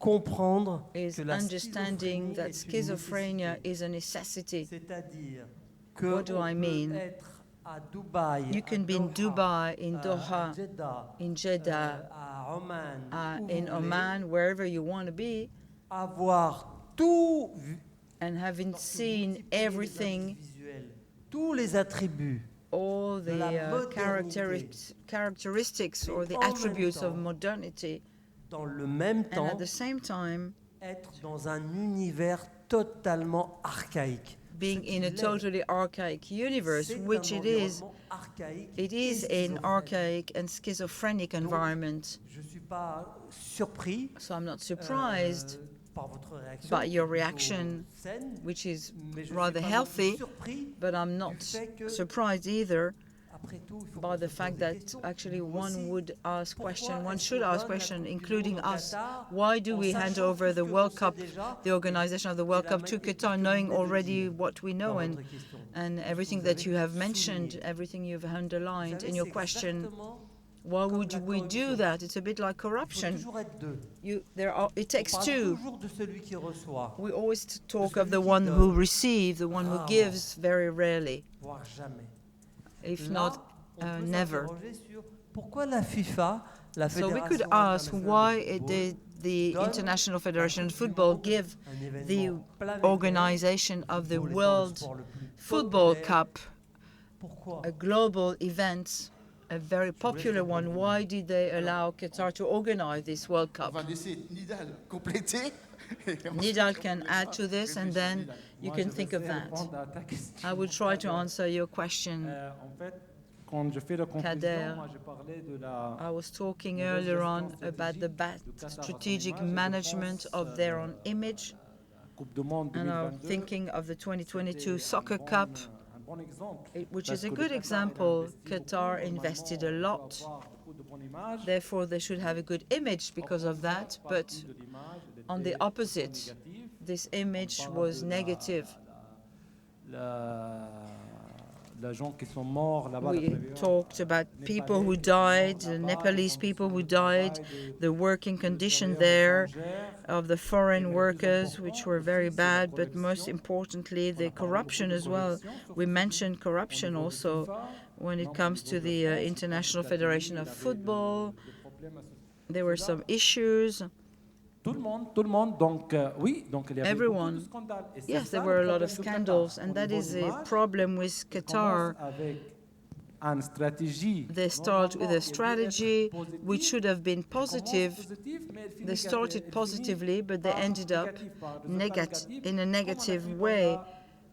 comprendre is que la understanding that schizophrenia nécessité. is a necessity. C'est-à-dire que What do on I peut mean? être à Dubaï, You à can be in Doha, Dubai, in à Doha, Jeddah, in Jeddah, à Oman, où in vous voulez, Oman, wherever you want to be, avoir tout vu, and having lorsque vous seen multipliez les everything, indices visuels, tous les attributs all de the la modernité, characteristics or the en même attributes of temps, modernity, dans le même and temps at the same time être dans un univers totalement archaïque. being Ce in a qu'il est, totally archaic universe, c'est which un it is. environnement archaïque It et is an schizophrène. archaic and schizophrenic Donc, environment. Je ne suis pas surpris So I'm not surprised par votre réaction, by your plutôt reaction, saine, which is mais je rather suis pas non plus healthy, surpris but I'm du not fait que, surprised either après tout, il faut by qu'on the se pose fact des that questions. actually Nous one aussi, would ask pourquoi question, one est-ce should qu'on ask donne la question, Coupe du including Monde au us. Qatar Why do en we hand sachant over tout ce the que World l'on Cup, sait déjà the organization of the et World la Cup to magnitude Qatar, que vous knowing venez de already dire what we know dans and votre question, and tout ce que everything vous that avez you have mentioned, souligné. everything you've Vous underlined savez, in your c'est question? exactement Why comme would la we do corruption. that? It's a bit like Il faut corruption. toujours être deux. It On takes parle two. toujours de celui qui reçoit, We always talk celui of the qui one who donne. receives, the one who Rarement. gives very rarely, voire jamais. if Là, not on peut never. s'interroger sur pourquoi la FIFA, la So we Fédération could ask internationale why de football, the donne International Federation la of Coupe du Football Monde, give un the événement planétaire. organization of the Le football étant le World sport le plus Football populaire. Cup, Pourquoi? a global event, a very popular one. Why did they allow Qatar to organize this World On Cup? va laisser Nidal compléter. Et ensuite, Nidal on can vous add laissera to this, and réfléchir, then Nidal. you Moi, can je vais think of essayer de that. répondre à ta question. I will try to answer your question. En fait, quand je fais la conclusion, Kader, moi, je parlais de la I was talking mauvaise earlier gestion on about the bad stratégique de Qatar à son strategic image, et je management pense, of their own image, Coupe du Monde and I'm 2022, thinking of the 2022 c'était Soccer un Cup, bon exemple. which Parce is a que le good Qatar, il a example. investi Qatar beaucoup, invested a normalement, lot, il doit avoir beaucoup de bonnes images. therefore they should have a good image because of that, but Partie de l'image, elle on the était opposite, négative. this image On parle was de negative. les gens qui sont morts là-bas, We la prévision, talked about people who died, the Nepalese people who died, the working condition there of the foreign workers, which were very bad, but most importantly, the corruption as well. We mentioned corruption also when it comes to the International Federation of Football. There were some issues. Tout le monde, donc oui, donc il y avait Everyone. beaucoup de scandales. Et c'est Yes, ça there le were a lot problème of du scandals, Qatar. and Au that niveau is de a l'image, problem with il Qatar. commence avec une stratégie. They start with a Normalement, strategy il devait être which should have been positive. positive. Positif, mais elle finit They started elle finit positively, but they par ended up négatif, par résultat négatif, in a comme on a negative vu way,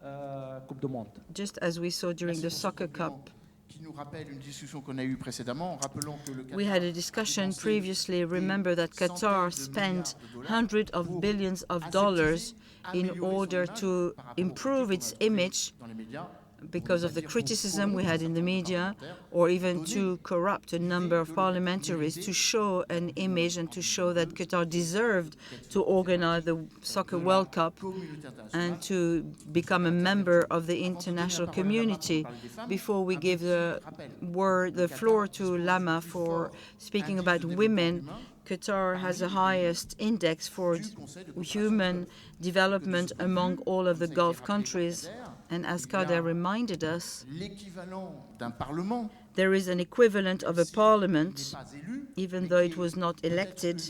dans la, Coupe du Monde. just as we saw during Merci the pour ce Soccer compliment Cup. qui nous rappelle une discussion qu'on a eue précédemment. Rappelons que le Qatar We had a discussion dépensé previously. des Remember that Qatar centaines de spent milliards de dollars hundreds of pour billions of aseptiser, dollars in améliorer son order image to par rapport aux improve critiques its qu'on a trouvées image dans les médias, because pour of ne the pas dire criticism pour we had in the certains media, parlementaires, or even donner to corrupt a number of que le Qatar parliamentaries méritait to show an image and to show that Qatar deserved to organize the Soccer World Cup communauté and internationale. to become a member of the international community. Before we give the floor to Lama for speaking about women, Qatar has the highest index for human development among all of the Gulf countries, And as Qadir reminded us, l'équivalent d'un parlement, there is an equivalent of a parliament, n'est pas élu, even mais though qui it was not peut être elected.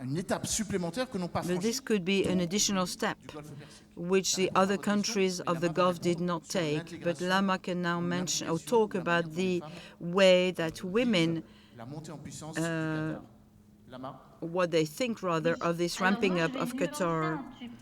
une étape supplémentaire que n'ont pas But franchie this could be an additional step, du Golfe Persique. which the other countries of the Gulf did not take. But Lama can now mention or talk about the way that women, La montée en puissance du Qatar. Lama. what they think rather of this Alors ramping moi, up je vais of nuancer Qatar.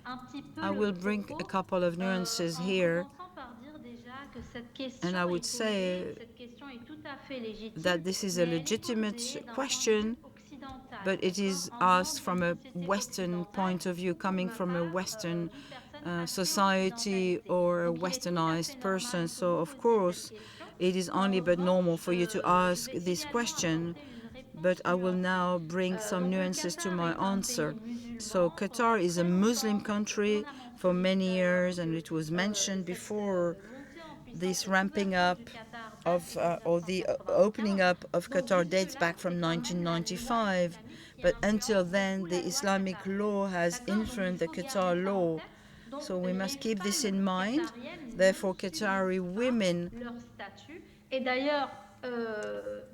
un petit peu I le will bring propos, a couple of nuances here, en commençant par dire déjà que cette question and I would est posée, say cette question est tout à fait légitime, that this is a mais elle est legitimate posée d'un question, point de vue occidental. but it is D'accord? En asked dehors from d'une a société Western occidentale, point of view, coming pour from ma a part, Western d'une personne assez society occidentalisée. or a Donc, il est tout à fait westernized normal person. que So, vous of posiez course, cette question. it is only En but normal revanche, for you to je ask vais this également question, apporter une réponse but I will nuancée. now bring some Donc, le nuances to Qatar my est un answer. pays musulman So, Qatar is a pendant très Muslim longtemps. country On a for mentionné many tout à l'heure years, and it was mentioned cette before montée en puissance, this cette ramping ouverture up du Qatar of date de or the 1995. opening up of Donc, Qatar dates jusque-là, back from c'est quand même la loi 1995, islamique qui but until influence then beaucoup the la loi Islamic qatarienne. law has D'accord? Donc, il influenced the faut garder Qatar ça en law. tête. Donc, So we must les keep this in femmes mind. qatariennes Therefore, ne Qatari subissent pas women leur statut. Et d'ailleurs,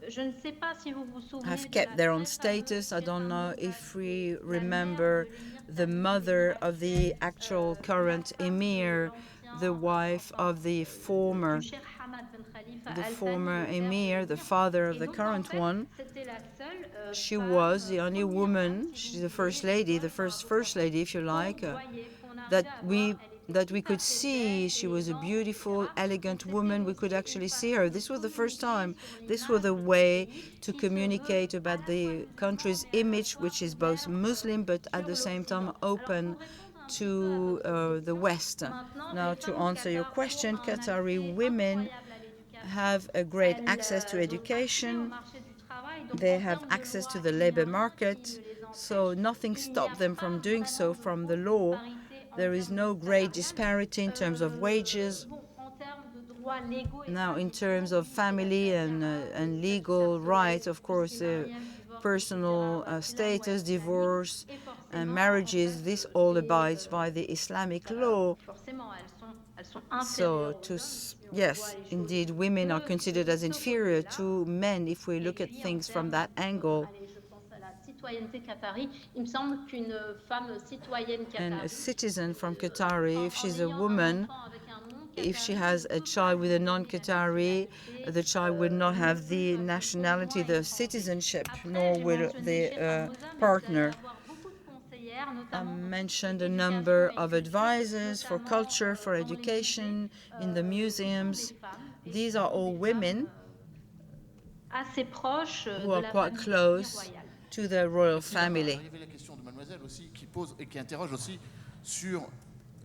je ne sais pas si vous vous souvenez have de kept la their own très status. I fameuse don't know femme if we la mère remember de l'émir the Tamim mother of the actuel, actual la current femme de emir, l'ancien, the wife enfin, of the du former Cheikh Hamad Ben Khalifa the Al Thani, former le père de emir, the l'émir. father of Et the donc, en current fait, one. c'était la seule She femme, was the only première woman, femme, si she's vous the first voulez, lady, du the golfe first lady, if you qu'on like, voyait, qu'on that arrivait à we voir. Elle était that we tout à could fait see. belle, She was a élégante, beautiful, etc. elegant Donc, c'était woman. We could aussi actually une see façon her. de This was the first communiquer time. sur This was l'image the de ce way pays to qui se communicate veut à about la fois the musulman, country's mais à la image, fois which is both ouvert Muslim but at sur the same time l'Occident. Alors, open pour répondre un petit peu à to votre the question, West. maintenant, Now, les to femmes au answer your Qatar question, ont un Qatari accès women incroyable à l'éducation. have a great Elles access to ont accès au education. marché du travail. Donc, They en have termes de access loi, to the il n'y a labor rien market, qui ne les so empêche. nothing Il n'y a stopped them pas from doing so vraiment de from the grosse law. disparité en There is termes no de great salarial. disparity in terms of wages. Bon, en termes de droits légaux et Now, in familiaux, terms of oui, c'est la family charia, and le legal statut rights, personnel, of tout ce course, qui est mariage, divorce, personal etc., status, c'est la loi divorce, islamique. Et and forcément, marriages, this all abides by the Islamic law. forcément, elles sont inférieures So, aux hommes, si on yes, voit les choses indeed, women are considered as de ce inferior côté-là. to men if we Et look at puis, en things from termes, that angle. allez, je pense à la citoyenneté qatari. Il me semble qu'une femme citoyenne And qatari, a citizen from Qatari, if en she's a ayant un woman, enfant avec un if she non-qatari, has a ne peut child pas with a lui donner la non-Qatari, nationalité, the child will not non have plus the que nationality, conjoint the étranger. citizenship, Après, nor j'ai will mentionné Cheikh the Hamouza, mais vous allez partner. avoir beaucoup de conseillères, I notamment dans mentioned a l'éducation number et of culture, advisors for notamment culture, for dans les education, musées. in the Ce sont des museums. femmes, et These ce are sont all des women femmes, assez proches who de are la quite famille close royale. to the royal Merci, Lama. family. Alors, il y avait la question de mademoiselle aussi qui pose et qui interroge aussi sur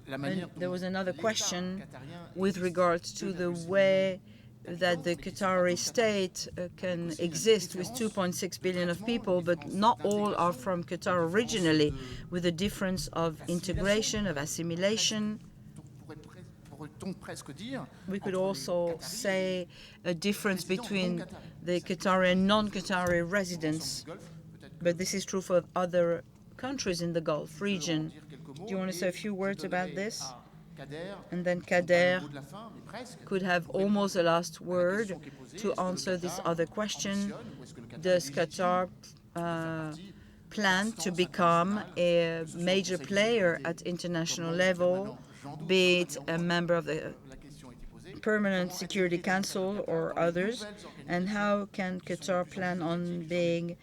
la And manière there was dont another l'État question qatarien with existe. regards to the 2,6 way millions that the d'habitants, mais qui ne sont pas Qatari tous qataris. state Avec can aussi une exist with différence 2.6 de billion of traitement, people, une but différence not all are d'intégration, from une Qatar différence originally, de with a difference of integration, of assimilation. Pourrait-on presque dire We could entre les also Qataris say a difference résidents between non qataris. the C'est Qatari and quelque chose non-Qatari pour residents, l'ensemble du Golfe. Peut-être que but this is true for other countries in the Gulf tu peux en region. dire quelques mots Do you want to say a et few je words about donnerai this? à Kader, And then qui n'ont pas le Kader mot de la fin, mais presque, could have pour almost a répondre last à la word question qui est posée. to Est-ce que le answer this Qatar other question. ambitionne ou est-ce que le Qatar Does est Qatar légitime de faire partie plan to d'instances become internationales, a que ce soit au major Conseil de player sécurité at international comme membre level, permanent? J'en doute, be it néanmoins, a member of the la question a été posée. Permanent Comment Security intégrer davantage le Council Qatar or dans les others, nouvelles and organisations how can qui sont de Qatar plus en plan plus on objectives? being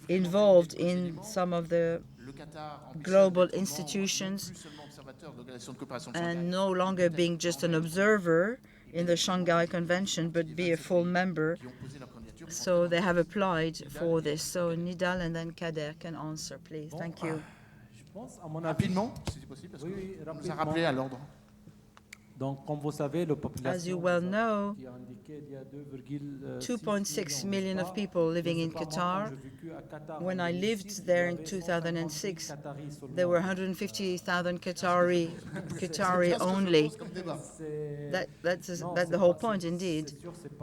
J'en ai livré involved quelques in éléments. some of the Le Qatar ambitionne global d'être membre, institutions non plus seulement observateur de l'organisation de coopération de Shanghai, and no longer peut-être being just en an être observer in the éventuellement Shanghai Convention, partie but des be a 27 full pays member. qui ont posé leur candidature pour So entrer they dans have l'organisation. applied for this. So Nidal and then Kader can answer, please. Thank you. Je pense, à mon avis, Rapidement, si c'est possible, parce Oui, qu'on oui, nous a rapidement. rappelé à l'ordre. donc, comme vous savez, la population As you well know, qui a indiqué il y a 2.6 million of people living in Qatar. When I lived there in 2006, there were 150,000 Qatari only. That's the whole point, indeed. C'est sûr, c'est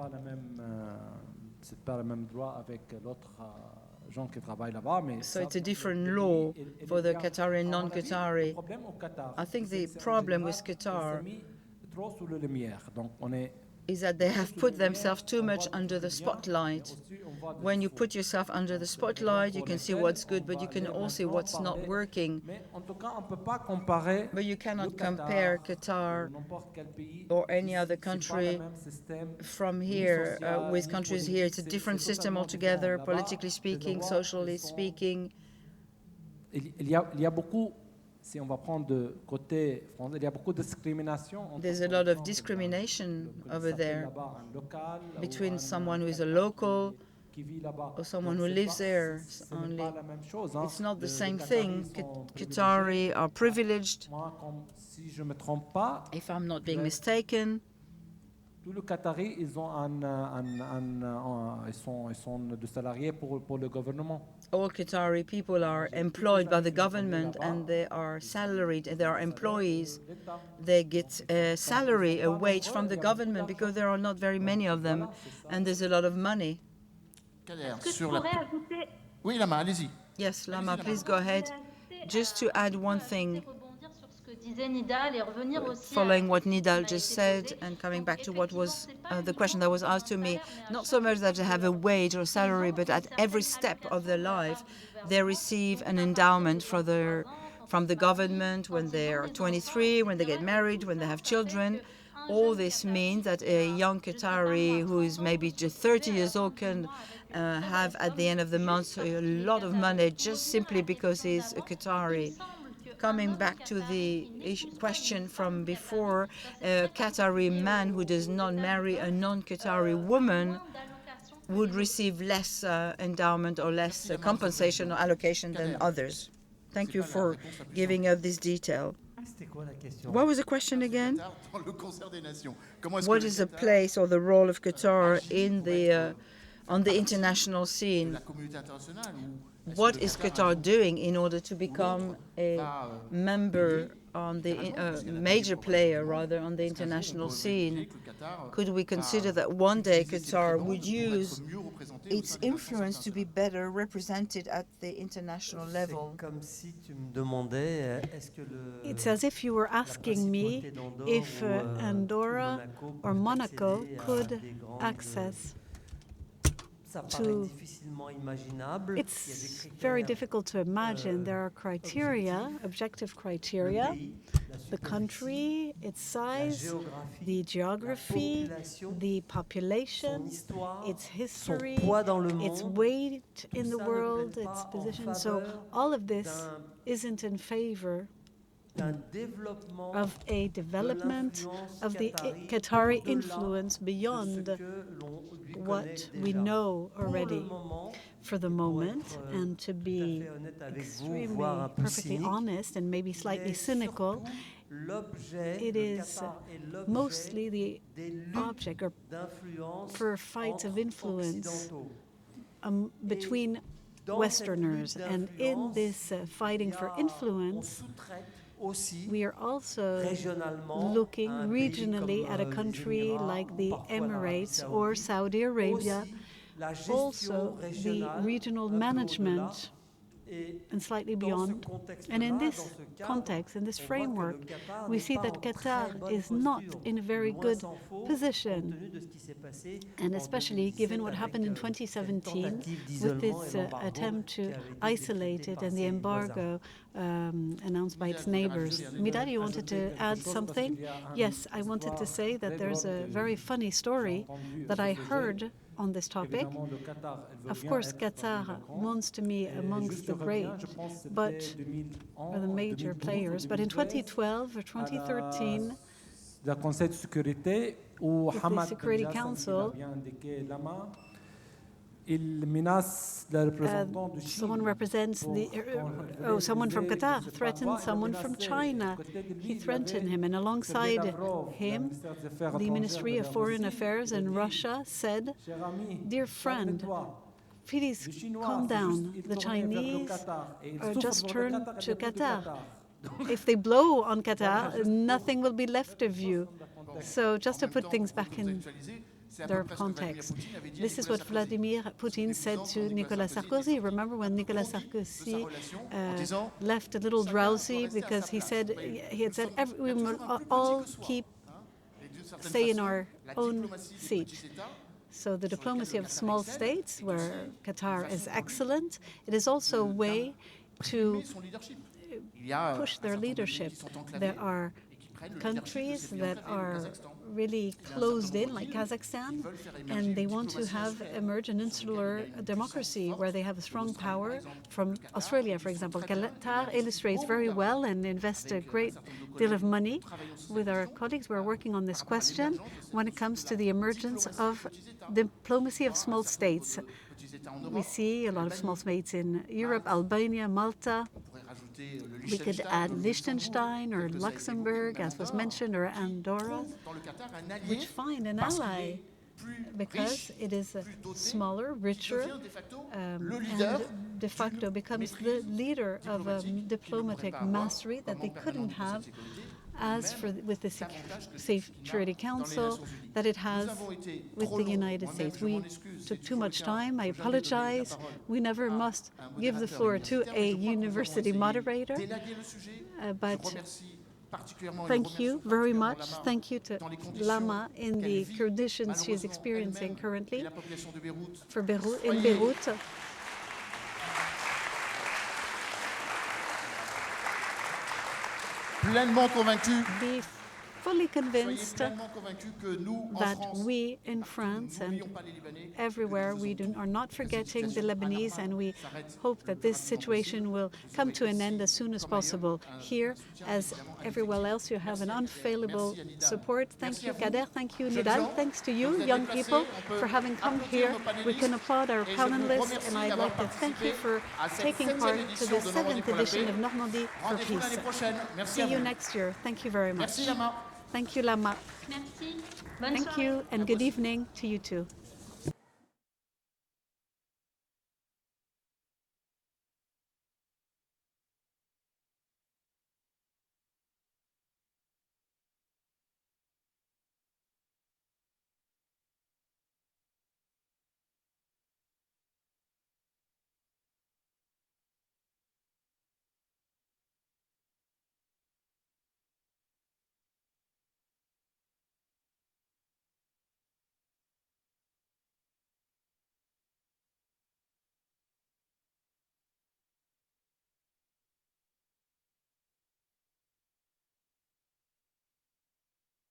pas le même droit avec l'autre gens qui travaillent là-bas, mais So it's a ça, different le law pays est for the bien. Qatari and À mon avis, non-Qatari. le problème au Qatar, I think the c'est en problem général with Qatar qu'on s'est mis trop sous la lumière. Donc on est is that they have put themselves too much under the spotlight. When you put yourself under the spotlight, you can see what's good, but you can also see what's not working. Mais en tout cas, on peut pas comparer But you le cannot Qatar compare Qatar ou n'importe quel pays or any ici. other C'est pas le country même système, from ni here social, with ni countries politique. here. It's a C'est different system totalement altogether, différent. Là-bas, politically les speaking, droits, socially ils sont- speaking. il y a beaucoup, si on va prendre de côté français, il y a beaucoup de discrimination. entre, There's a par lot of exemple, discrimination que over s'appelle there là-bas un local ou between un someone who is a quelqu'un local qui vit là-bas. or someone Donc, who c'est lives pas- there ce n'est only. pas la même chose, hein. It's not the Les same Qataris thing. sont Qatari privilégiés. are privileged. Moi, si je me trompe pas, If I'm not being Ouais. mistaken, tous les Qataris, ils ont ils sont de salariés pour le gouvernement. all Qatari people are employed by the government and they are salaried, they are employees. They get a salary, a wage from the government because there are not very many of them and there's a lot of money. Kader, Est-ce que je sur la... pourrais ajouter... Oui, Lama, allez-y. Yes, Lama, Allez-y, please Lama. go ahead. Just to add one thing, Rebondir sur ce que disait Nidal et revenir aussi following what à ce qui Nidal m'a just été said posé. and coming Donc, back to what was effectivement, c'est pas the question that was uniquement asked to me, un salaire, mais not à so chaque much that they have a étape de wage or leur salary, vie, but ils ont at une every certaine step of their allocation de la life, part du they gouvernement. receive Donc, an à partir endowment de for 23 ans, from quand the ils se marient, government when quand they ils ont are des 23, enfants, when they get etc. married, when they have children. All this means that a young Qatari who is maybe just 30 years old can have at the end of the month a lot of money just simply because he's a Qatari. Coming back to the question from before, a Qatari man who does not marry a non-Qatari woman would receive less endowment or less compensation or allocation than others. Thank you for giving us this detail. C'était quoi la question? What was the question again? Dans le concert des nations. Comment est-ce What que le is the Qatar, place or the role of Qatar in the on the international de scene? la communauté internationale ou est-ce What que le is Qatar Qatar un jour doing in order to become a member on the major player rather on the Est-ce qu'un jour, on international peut scene? vérifier que le Qatar Could we va consider that one day utiliser ses Qatar prébendes would pour être use mieux représenté au its sein des instances influence to be internationales? better represented at the international C'est level? comme si tu me demandais, est-ce que le... It's as if you were la asking me principauté d'Andorre if ou, Andorra ou or peuvent Monaco accéder à could des grandes- access. Ça paraît to- difficilement imaginable. Il y a des It's critères. very difficult to imagine. There are criteria, objective Le criteria, pays, la the superficie, country, its la size, géographie, the la geography, population, the son population, histoire, its son history, poids dans le its monde. weight in Tout the ça ne world, plaide its pas en position. So faveur all of this d'un- isn't in favor d'un développement of a de development l'influence of the Qatari Qatari au-delà influence de ce beyond que l'on lui what connaît we déjà. know Pour le already. moment, For the et pour moment, être, and to tout à be fait honnête avec vous, extremely, voire un peu perfectly cynique, honest and maybe il slightly est cynical, surtout l'objet, it le is Qatar est l'objet mostly the des luttes object or d'influence for fights of entre influence occidentaux. between Dans Westerners. cette lutte And in d'influence, this fighting for on influence, sous-traite aussi we are also régionalement looking à un pays regionally comme, at a les country Émirats like ou the parfois l'Arabie Emirates or Saoudite. Saudi Arabia, Aussi, la gestion also the régionale, regional un peu au-delà. management Et and slightly dans ce beyond. contexte-là, And in dans this ce cadre, context, in this on voit que framework, le Qatar we n'est see pas that en très Qatar bonne is not posture, in a very loin good s'en faut, position. compte tenu de ce qui s'est passé And en especially 2017 given what avec, happened in cette 2017 tentative with d'isolement this et l'embargo attempt qui to avait été isolate décrété it par and the ses embargo announced by its neighbors. Midad, you wanted to add something? Yes, I wanted to say that there's a very funny story that I heard on this topic. Évidemment, le Qatar, elle veut Of bien course, être Qatar parmi les grands. wants to be Et amongst juste the reviens, great, je pense que but c'était 2011, are the major 2012 ou players. But in 2013, 2012 or 2013, le Conseil de sécurité où With the Hamad Security Ben Jassim, Council, qui l'a bien indiqué Lama, il menace le représentant de Chine. someone represents pour- the quand someone from il disait, Qatar je sais pas threatened quoi, il someone l'a from menacé. China. À côté de lui, He il y threatened avait him, and Sergei alongside Lavrov, le him, ministère des Affaires the étrangères Ministry de of la Foreign Russie, Affairs il a in dit, Russia said, cher ami, "Dear friend, calme-toi. please Les Chinois, calm c'est juste, down. ils The tournaient vers le Chinese Qatar et ils souffrent just pour le turn Qatar et to il y a plus de Qatar. If they blow on Qatar, nothing will be left of you." So just to put things back in their context. This is what Vladimir Putin said to Nicolas Sarkozy. Remember when Nicolas Sarkozy left a little drowsy because he had said we will all stay in our own seat. So the diplomacy of small states, where Qatar is excellent, it is also a way to push their leadership. There are countries that are really closed in, like Kazakhstan, and they want to emerge an insular democracy where they have a strong power from Australia, for example. Qatar illustrates very well and invests a great deal of money. With our colleagues, we're working on this question when it comes to the emergence of diplomacy of small states. We see a lot of small states in Europe, Albania, Malta. We could add Liechtenstein or Luxembourg, as was mentioned, or Andorra, which find an ally because it is smaller, richer, and de facto becomes the leader of a diplomatic mastery that they couldn't have with the Security Council that it has with the United States. We took too much time. I apologize. We never must give the floor to a university moderator. But thank you very much. Thank you to Lama in the conditions she is experiencing currently in Beirut. Pleinement convaincu. Be fully convinced that we in France and everywhere are not forgetting the Lebanese, and we hope that this situation will come to an end as soon as possible. Here, as everywhere else, you have an unfailable support. Thank you, Kader. Thank you, Nidal. Thanks to you, young people, for having come here. We can applaud our panelists, and I'd like to thank you for taking part to the 7th edition of Normandy for Peace. See you next year. Thank you very much. Thank you, Lama. Merci. Thank you, and good evening to you too.